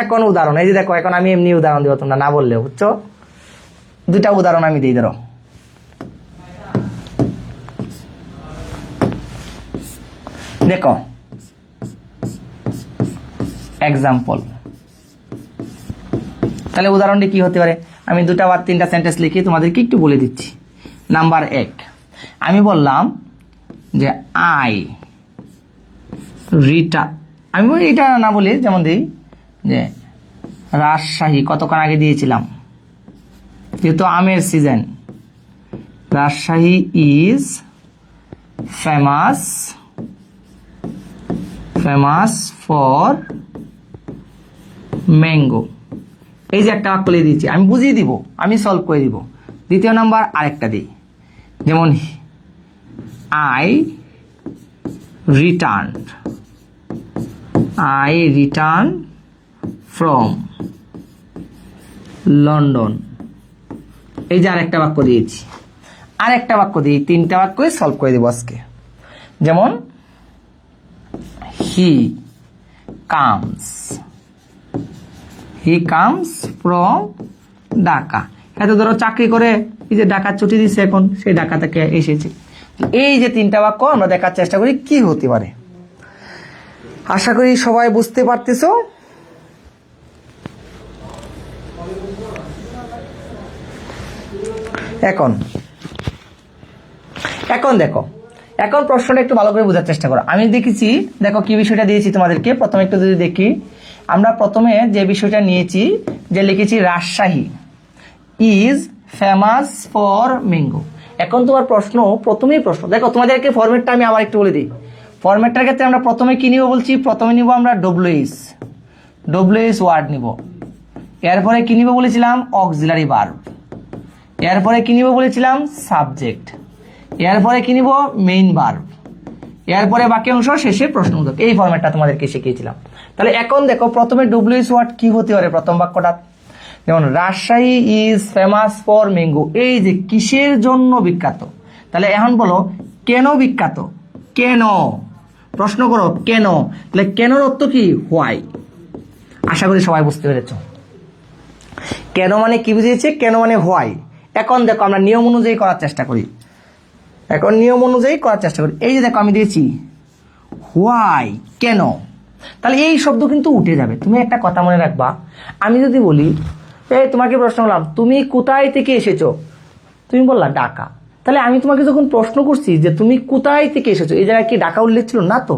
এখন উদাহরণ এই যে দেখো, এখন আমি এমনি উদাহরণ দিব, তোমরা না বললেও, বুঝছো? 2টা উদাহরণ আমি দিই। ধরো দেখো এক্সাম্পল, তাহলে উদাহরণটি কি হতে পারে? আমি 2টা বা 3টা সেন্টেন্স লিখে তোমাদেরকে একটু বলে দিচ্ছি। নাম্বার 1, আমি বললাম যে আই রিটার্ন, আমি এটা না বলি, যেমন দিই যে রাজশাহী, কতক্ষণ আগে দিয়েছিলাম, যেহেতু আমের season, Rajshahi is famous for mango. এই যে একটা বাক্য লিখে দিয়েছি, আমি বুঝিয়ে দিব, আমি সলভ করে দিব। দ্বিতীয় নাম্বার আরেকটা দিই, যেমন আই রিটার্ন ফ্রম লন্ডন। এই যে আরেকটা বাক্য দিয়েছি, আরেকটা বাক্য দিই, তিনটা বাক্যই সলভ করে দেবো আজকে। যেমন হি কামস ফ্রম ঢাকা। এত ধরো চাকরি করে এই যে ঢাকা ছুটি দিচ্ছে, এখন সেই ঢাকা থেকে এসেছে। এই যে তিনটা বাক্য আমরা দেখার চেষ্টা করি কি হতে পারে। আশা করি সবাই বুঝতে পারতেছো। এখন দেখো, এখন প্রশ্নটা একটু ভালো করে বোঝার চেষ্টা করো। আমি দেখেছি, দেখো কি বিষয়টা দিয়েছি তোমাদেরকে। প্রথমে একটু যদি দেখি, আমরা প্রথমে যে বিষয়টা নিয়েছি, যে লিখেছি Rajshahi is famous for mango. এখন তোমার প্রশ্ন, প্রথমেই প্রশ্ন দেখো, তোমাদেরকে ফরম্যাটটা আমি আবার একটু বলে দিই। ফরম্যাটটার ক্ষেত্রে আমরা প্রথমে কি নিব বলছি, প্রথমে নিব আমরা ডব্লিউএস ওয়ার্ড নিব। এরপরে কি নিব বলেছিলাম, অক্সিলারি ভার্ব। এরপরে কি নিব বলেছিলাম, সাবজেক্ট। এরপরে কি নিব, মেইন ভার্ব। এরপরে বাকি অংশ, শেষে প্রশ্নবোধক। এই ফরম্যাটটা তোমাদেরকে শিখিয়েছিলাম। তাহলে এখন দেখো, প্রথমে ডব্লিউএস ওয়ার্ড কি হতে পারে প্রথম বাক্যটা, যেমন Rajshahi is famous for mango. এই যে কিসের জন্য বিখ্যাত, তাহলে এখন বলো কেন বিখ্যাত, কেন, প্রশ্ন করো কেন। তাহলে কেনর অর্থ কি, হোয়াই। আশা করি সবাই বুঝতে পেরেছ। কেন মানে কি বুঝিয়েছে, কেন মানে হোয়াই। এখন দেখো আমরা নিয়ম অনুযায়ী করার চেষ্টা করি। এই যে দেখো আমি দিয়েছি হোয়াই, কেন। তাহলে এই শব্দ কিন্তু উঠে যাবে। তুমি একটা কথা মনে রাখবা, আমি যদি বলি এই তোমাকে প্রশ্ন করলাম তুমি কোথায় থেকে এসেছো, তুমি বললা ঢাকা। তাহলে আমি তোমাকে যখন প্রশ্ন করছি যে তুমি কোথায় থেকে এসেছো, এই জায়গায় কি ঢাকা উল্লেখ ছিল না তো?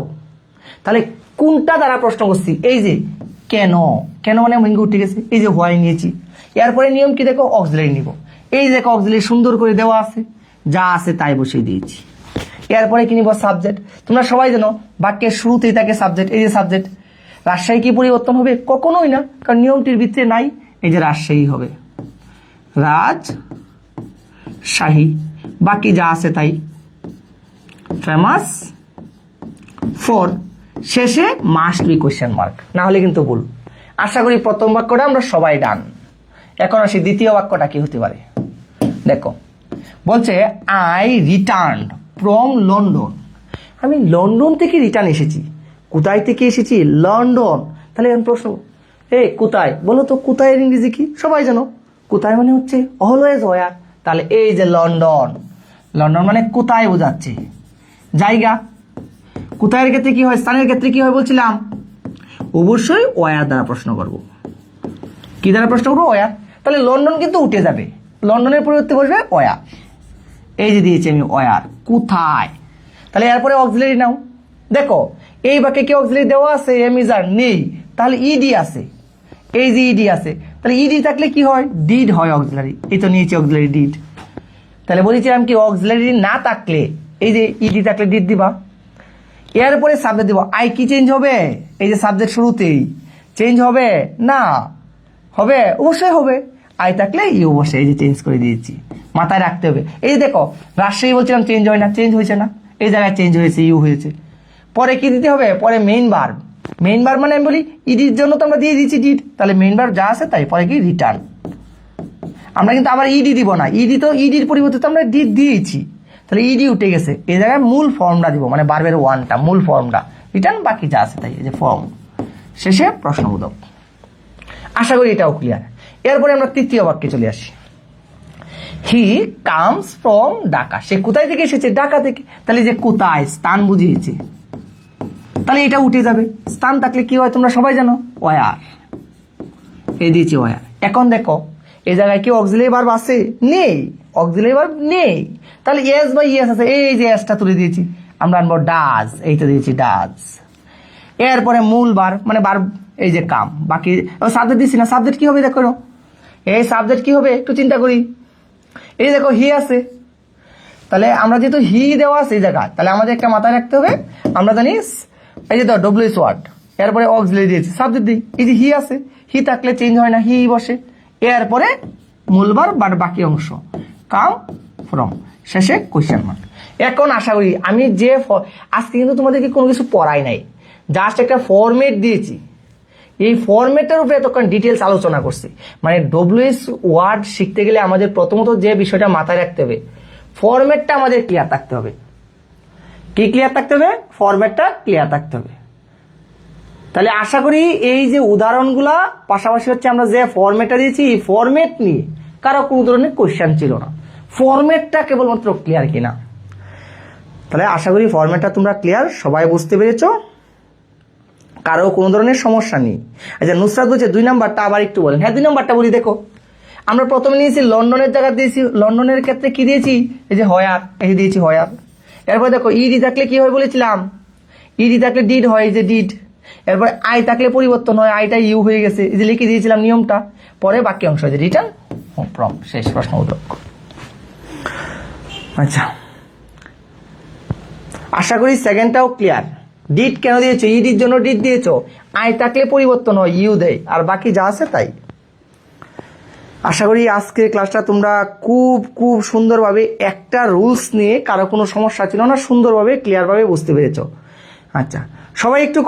তাহলে কোনটা দ্বারা প্রশ্ন করছি, এই যে কেন, কেন মানে ভেঙে উঠে গেছে। এই যে হোয়াই নিয়েছি। এরপরে নিয়ম কি দেখো, অক্সিলারি নিব। এই যে দেখো অক্সিলারি সুন্দর করে দেওয়া আছে, যা আছে তাই বসিয়ে দিয়েছি। এরপরে কি নিব, সাবজেক্ট। তোমরা সবাই জানো বাক্যের শুরুতেই থাকে সাবজেক্ট। এই যে সাবজেক্ট, রাজশাহী কি পরিবর্তন হবে, কখনোই না, কারণ নিয়মটির ভিতরে নাই। এই যে রাজশাহী হবে, রাজশাহী, বাকি যা আছে তাই। ফেমাস ফর, শেষে মাস্ট বি কোয়েশ্চেন মার্ক, না হলে কিন্তু ভুল। আশা করি প্রথম বাক্যটা আমরা সবাই ডান। এখন আসি দ্বিতীয় বাক্যটা কি হতে পারে। দেখো বলছে আই রিটার্ন ফ্রম লন্ডন। আমি লন্ডন থেকে রিটার্ন এসেছি। কোথায় থেকে এসেছি, লন্ডন। তাহলে এখন প্রশ্ন, কোথায় বলো তো, কোথায় এর ইংরেজি কি সবাই জানো, কোথায় মানে হচ্ছে অলওয়েজ ওয়্যার। তাহলে এই যে লন্ডন, লন্ডন মানে কোথায় বোঝাচ্ছে, জায়গা। কোথায়ের ক্ষেত্রে কি হয়, স্থানের ক্ষেত্রে কি হয় বলছিলাম, অবশ্যই ওয়্যার দ্বারা প্রশ্ন করব। কি দ্বারা প্রশ্ন করবো, ওয়্যার। তাহলে লন্ডন কিন্তু উঠে যাবে, লন্ডনের পরিবর্তে বসবে ওয়্যার। এই যে দিয়েছি আমি ওয়্যার, কোথায়। তাহলে এরপরে অক্সিলারি নাও। দেখো এই বাক্যে কি অক্সিলারি দেওয়া আছে, এমিজার নেই, তাহলে ইডি আছে। এই যে ইডি আছে, তাহলে ইডি থাকলে কি হয়, ডিড হয় অক্সিলারি। এই তো নিয়েছি অক্সিলারি ডিড। তাহলে বলেছিলাম কি অক্সিলারি না থাকলে, এই যে ইডি থাকলে ডিড দিবা। এরপরে সাবজেক্ট দিব। আই কি চেঞ্জ হবে, এই যে সাবজেক্ট শুরুতেই চেঞ্জ হবে না, হবে অবশ্যই হবে। আই থাকলে ই অবশ্যই, এই যে চেঞ্জ করে দিয়েছি, মাথায় রাখতে হবে। এই যে দেখো রাজশাহী বলছিলাম চেঞ্জ হয় না, চেঞ্জ হয়েছে না, এই জায়গায় চেঞ্জ হয়েছে, ইউ হয়েছে। পরে কি দিতে হবে, পরে মেইন ভার্ব। মেইন ভার্ব মানে আমি বলি ইডির জন্য তো আমরা দিয়ে দিয়েছি ডিড, তাহলে মেইন ভার্ব যা আছে তাই, পরে কি রিটার্ন। আমরা কিন্তু আবার ইডি দিব না, ইডি তো ইডির পরিবর্তে তো আমরা ডিড দিয়েছি, তাহলে ইডি উঠে গেছে। এই জায়গায় মূল ফর্মটা দিব, মানে ভার্বের ওয়ানটা, মূল ফর্মটা রিটার্ন, বাকি যা আছে তাই, এই যে ফর্ম, শেষে প্রশ্নবোধক। আশা করি এটাও ক্লিয়ার। এরপরে আমরা তৃতীয় বাক্যে চলে আসি। He comes from Dhaka. সে কোথায় থেকে এসেছে, ঢাকা থেকে। তাহলে যে কোথায়, স্থান বুঝিয়েছে, তাহলে এটা উঠে যাবে। স্থান থাকলে কি হয় তোমরা সবাই জানো, ওয়্যার। এই দিয়েছি ওয়্যার। এখন দেখো এই জায়গায় কি অক্সিলারি ভার্ব আছে? নেই, অক্সিলারি ভার্ব নেই। তাহলে এস বা ইএস আছে, এই যে এসটা তুলে দিয়েছি, আমরা আনবো ডাজ, এইটা দিয়েছি ডাজ। এরপরে মূল ভার্ব মানে ভার্ব, এই যে কাম। বাকি সাবজেক্ট দিচ্ছি না, সাবজেক্ট কি হবে দেখো, এই সাবজেক্ট কি হবে একটু চিন্তা করি। এই দেখো হি আছে, তাহলে আমরা যেহেতু হি দেওয়া আছে এই জায়গায়, তাহলে আমাদের একটা মাথায় রাখতে হবে, আমরা জানি এই যে ডব্লিউএস ওয়ার্ড, এরপরে অক্সিলারি দিয়েছি, সাবজেক্ট দিই, এই যে হি আছে, হি থাকলে চেঞ্জ হয় না, হি বসে। এরপরে মূল ভার্ব বা বাকি অংশ কাম ফ্রম, শেষে কোয়েশ্চেন মার্ক। এখন আশা করি আমি যে আজকে কিন্তু তোমাদেরকে কোনো কিছু পড়াই নাই, জাস্ট একটা ফরম্যাট দিয়েছি। এই ফরম্যাটের উপরে এতক্ষণ ডিটেলস আলোচনা করছি। মানে ডব্লিউএস ওয়ার্ড শিখতে গেলে আমাদের প্রথমত যে বিষয়টা মাথায় রাখতে হবে, ফরম্যাটটা আমাদের ক্লিয়ার থাকতে হবে। কি ক্লিয়ার থাকতে হবে? ফরম্যাটটা ক্লিয়ার থাকতে হবে। তাহলে আশা করি এই যে উদাহরণগুলা পাশাপাশি হচ্ছে আমরা যে ফরম্যাটটা দিয়েছি, এই ফরম্যাট নিয়ে কারো কোনো ধরনের কোয়েশ্চেন ছিল না, ফরম্যাটটা কেবলমাত্র ক্লিয়ার কিনা। তাহলে আশা করি ফরম্যাটটা তোমরা ক্লিয়ার, সবাই বুঝতে পেরেছো, কারো কোনো ধরনের সমস্যা নেই। আচ্ছা নুসরাত বলছে 2 নাম্বারটা আবার একটু বলেন। হ্যাঁ 2 নাম্বারটা বলি, দেখো আমরা প্রথমে নিয়েছি লন্ডনের জায়গা দিয়েছি, লন্ডনের ক্ষেত্রে কি দিয়েছি, এই যে হয়ার, এই দিয়েছি হয়ার। এরপর দেখো ইডি থাকলে কি হয় বলেছিলাম, ইডি থাকলে ডিড হয়, এই যে ডিড। এরপর আই থাকলে পরিবর্তন হয়, আইটা ইউ হয়ে গেছে, এই যে লিখে দিয়েছিলাম নিয়মটা। পরে বাকি অংশ যে রিটার্ন ফ্রম, শেষ প্রশ্ন উত্তর। আচ্ছা আশা করি সেকেন্ডটাও ক্লিয়ার। ডিড কেন দিয়েছো? ইডির জন্য ডিড দিয়েছো, আই থাকলে পরিবর্তন হয়, ইউ দেয়, আর বাকি যা আছে তাই। আশা করি আজকের ক্লাসটা তোমরা খুব খুব সুন্দরভাবে, একটা রুলস নিয়ে কারো কোনো সমস্যা ছিল না, সুন্দরভাবে ক্লিয়ারভাবে বুঝতে পেরেছো। আচ্ছা সবাই একটু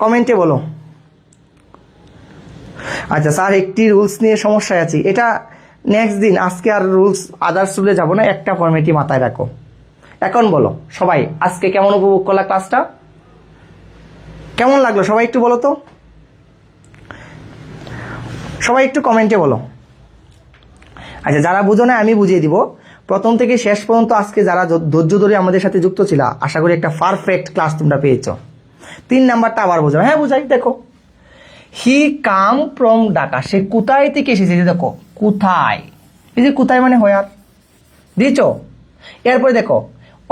কমেন্টে বলো। আচ্ছা স্যার একটি রুলস নিয়ে সমস্যায় আছি, এটা নেক্সট দিন, আজকে আর রুলস আদার্স রুলে যাবো না, একটা ফর্মেটই মাথায় রাখো। এখন বলো সবাই, আজকে কেমন উপভোগ করলা ক্লাসটা? কেমন লাগলো সবাই একটু বলো তো, সবাই একটু কমেন্টে বলো। আচ্ছা যারা বুঝো না আমি বুঝিয়ে দিব, প্রথম থেকে শেষ পর্যন্ত আজকে যারা ধৈর্য ধরে আমাদের সাথে যুক্ত ছিল, আশা করি একটা পারফেক্ট ক্লাস তোমরা পেয়েছো। 3 নাম্বারটা আবার বোঝাও। হ্যাঁ বুঝাই, দেখো হি কাম ফ্রম ঢাকা, সে কোথায় থেকে এসেছে, দেখো কোথায়, এই যে কোথায় মানে হোয়ার দিয়েছ। এরপরে দেখো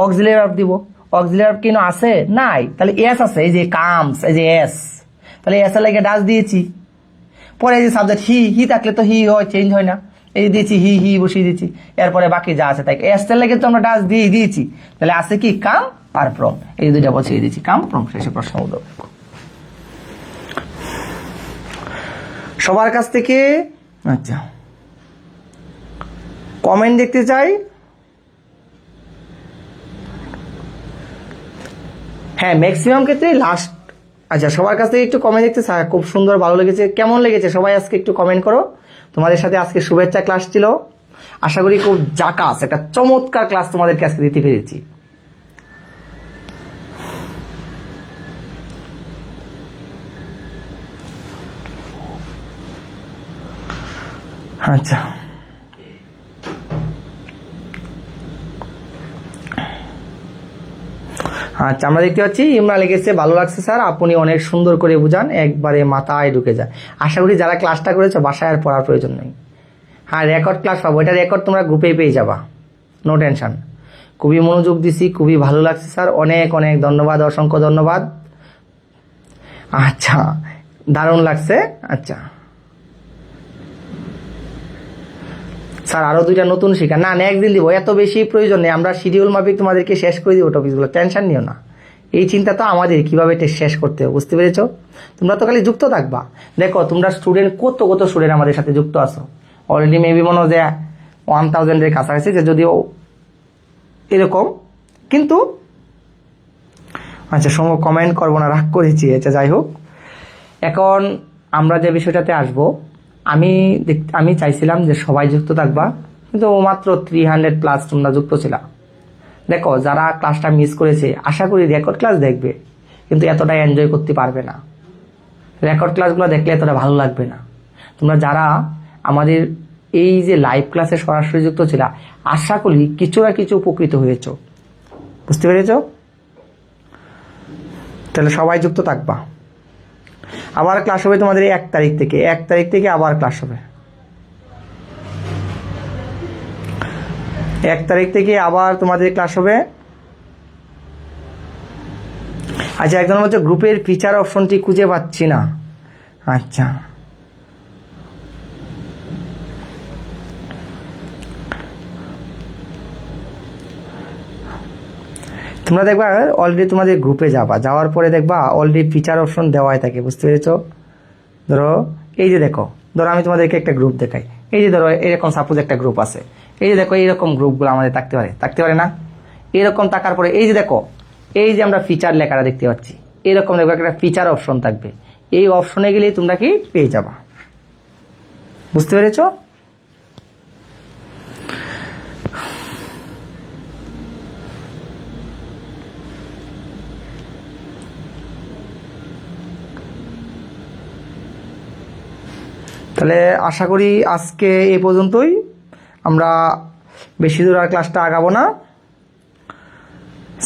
অক্সিলারি ভার্ব দিব, অক্সিলারি ভার্ব কেন আছে? নাই, তাহলে এস আছে, এই যে কামস, এই যে এস, তাহলে এস এর লাগে ডাজ দিয়েছি। পরে এই যে সাবজেক্ট হি, হি থাকলে তো হি হয়, চেঞ্জ হয় না, এই দিয়েছি হি, হি বসিয়ে দিয়েছি। এরপরে বাকি যা আছে তাই, এস এর লাগে তো আমরা ডাজ দিয়ে দিয়েছি, তাহলে আছে কি কাম আর ফ্রম, এই দুইটা বসিয়ে দিয়েছি, কাম ফ্রম, শেষে প্রশ্ন উত্তর। সবার কাছ থেকে আচ্ছা কমেন্ট দেখতে চাই। হ্যাঁ ম্যাক্সিমাম ক্ষেত্রে লাস্ট। আচ্ছা সবার কাছ থেকে একটু কমেন্ট দেখতে চাই, খুব সুন্দর, ভালো লেগেছে, কেমন লেগেছে সবাই আজকে একটু কমেন্ট করো। তোমাদের সাথে আজকে শুভেচ্ছা ক্লাস ছিল, আশা করি খুব জাকাস একটা চমৎকার ক্লাস তোমাদেরকে আজকে দিতে পেরেছি। আচ্ছা আচ্ছা আমরা দেখতে পাচ্ছি ইমরা লিখেছে, ভালো লাগছে স্যার, আপনি অনেক সুন্দর করে বুঝান, একবারে মাথায় ঢুকে যায়। আশা করি যারা ক্লাসটা করেছো বাসায় আর পড়ার প্রয়োজন নেই। হ্যাঁ রেকর্ড ক্লাস পাবো, এটা রেকর্ড তোমরা গ্রুপেই পেয়ে যাবা, নো টেনশন। খুবই মনোযোগ দিছি, খুবই ভালো লাগছে স্যার, অনেক অনেক ধন্যবাদ, অসংখ্য ধন্যবাদ। আচ্ছা দারুণ লাগছে। আচ্ছা স্যার আরো 2টা নতুন শিখা, না নেক্সট দিন দিব, এত বেশি প্রয়োজন নেই, আমরা শিডিউল মাফিক তোমাদেরকে শেষ করে দিব টপিকগুলো, টেনশন নিও না। এই চিন্তা তো আমাদের কিভাবে শেষ করতে হবে, বুঝতে পেরেছো? তোমরা তো খালি যুক্ত থাকবা। দেখো তোমরা স্টুডেন্ট, কত কত স্টুডেন্ট আমাদের সাথে যুক্ত আছো, অলরেডি মেবি মনে হয় যে 1000-এর কাছাকাছি, যে যদিও এরকম, কিন্তু আচ্ছা কমেন্ট করবো না, রাগ করেছি। আচ্ছা যাই হোক, এখন আমরা যে বিষয়টাতে আসবো, আমি চাইছিলাম যে সবাই যুক্ত থাকবা, কিন্তু মাত্র 300+ তোমরা যুক্ত ছিলা। দেখো যারা ক্লাসটা মিস করেছে, আশা করি রেকর্ড ক্লাস দেখবে, কিন্তু এতটা এনজয় করতে পারবে না, রেকর্ড ক্লাসগুলো দেখলে এতটা ভালো লাগবে না। তোমরা যারা আমাদের এই যে লাইভ ক্লাসে সরাসরি যুক্ত ছিলা, আশা করি কিছু না কিছু উপকৃত হয়েছ, বুঝতে পেরেছ? তাহলে সবাই যুক্ত থাকবা। আবার ক্লাস হবে তোমাদের 1 তারিখ থেকে, 1 তারিখ থেকে আবার ক্লাস হবে। 1 তারিখ থেকে আবার তোমাদের ক্লাস হবে। আচ্ছা, একজন বলছে গ্রুপের ফিচার অপশনটি খুঁজে পাচ্ছি না। আচ্ছা, তোমরা দেখবা অলরেডি তোমাদের গ্রুপে যাওয়ার পরে দেখবা অলরেডি ফিচার অপশন দেওয়াই থাকে, বুঝতে পেরেছো? ধরো এই যে দেখো, ধরো আমি তোমাদেরকে একটা গ্রুপ দেখাই। এই যে ধরো এরকম সাপোজ একটা গ্রুপ আছে, এই যে দেখো এইরকম গ্রুপগুলো আমাদের থাকতে পারে না? এরকম থাকার পরে এই যে দেখো, এই যে আমরা ফিচার লেখাটা দেখতে পাচ্ছি, এরকম দেখো একটা ফিচার অপশন থাকবে। এই অপশনে গেলেই তোমরা কি পেয়ে যাবা, বুঝতে পেরেছো? তাহলে আশা করি আজকে এই পর্যন্তই, আমরা বেশি দূর আর ক্লাসটা আগাবো না।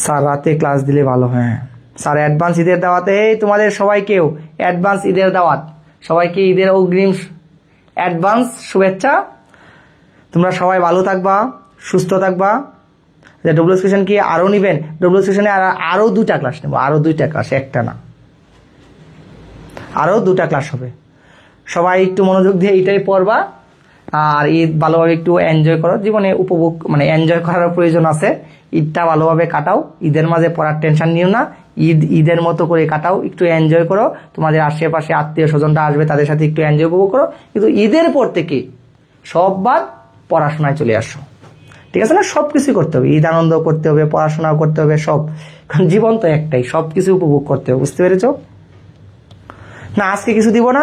স্যার রাতে ক্লাস দিলে ভালো। হ্যাঁ স্যার, অ্যাডভান্স ঈদের দাওয়াতে তোমাদের সবাইকেও অ্যাডভান্স ঈদের দাওয়াত, সবাইকে ঈদের অগ্রিম অ্যাডভান্স শুভেচ্ছা। তোমরা সবাই ভালো থাকবা, সুস্থ থাকবা। ডব্লিউএস কি আরও নেবেন? ডব্লিউএস আরও 2টা ক্লাস নেবো, আরও 2টা ক্লাস, একটা না, আরও 2টা ক্লাস হবে। সবাই একটু মনোযোগ দিয়ে এইটাই পড়বা, আর ঈদ ভালোভাবে একটু এনজয় করো। জীবনে উপভোগ মানে এনজয় করার প্রয়োজন আছে। ঈদটা ভালোভাবে কাটাও, ঈদের মাঝে পড়ার টেনশন নিও না, ঈদের মতো করে কাটাও, একটু এনজয় করো। তোমাদের আশেপাশে আত্মীয় স্বজনরা আসবে, তাদের সাথে একটু এনজয় উপভোগ করো। কিন্তু ঈদের পর থেকে সব বাদ পড়াশোনায় চলে আসো, ঠিক আছে না? সব কিছুই করতে হবে, ঈদ আনন্দ করতে হবে, পড়াশোনাও করতে হবে, সব। কারণ জীবন তো একটাই, সব কিছু উপভোগ করতে হবে, বুঝতে পেরেছো? না আজকে কিছু দিব না।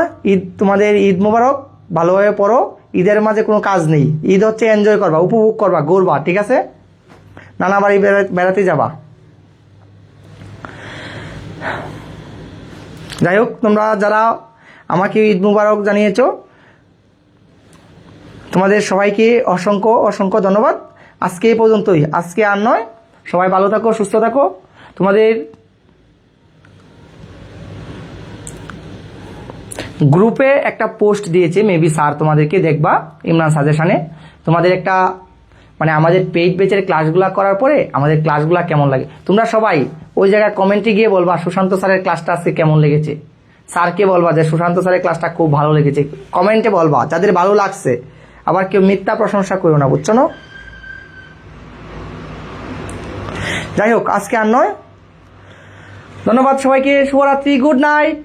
তোমাদের ঈদ মোবারক, ভালোভাবে পড়ো। ঈদের মাঝে কোনো কাজ নেই, ঈদ হচ্ছে এনজয় করবা, উপভোগ করবা, ঘুরবা, ঠিক আছে? নানা বাড়ি বেড়াতে যাবা। যাই হোক, তোমরা যারা আমাকে ঈদ মোবারক জানিয়েছো, তোমাদের সবাইকে অসংখ্য অসংখ্য ধন্যবাদ। আজকে এই পর্যন্তই, আজকে আর নয়। সবাই ভালো থাকো, সুস্থ থাকো। তোমাদের গ্রুপে একটা পোস্ট দিয়েছে, মেবি স্যার তোমাদেরকে দেখবা ইমরান সাজেশনে। তোমাদের একটা মানে আমাদের পেইড ব্যাচের ক্লাসগুলো করার পরে আমাদের ক্লাসগুলো কেমন লাগে, তোমরা সবাই ওই জায়গায় কমেন্টে গিয়ে বলবা সুশান্ত স্যারের ক্লাসটা আজকে কেমন লেগেছে। স্যারকে বলবা যে সুশান্ত স্যারের ক্লাসটা খুব ভালো লেগেছে, কমেন্টে বলবা যাদের ভালো লাগছে। আবার কেউ মিথ্যা প্রশংসা করো না, বুঝছো না? যাই হোক, আজকে আর নয়। ধন্যবাদ সবাইকে, শুভরাত্রি, গুড নাইট।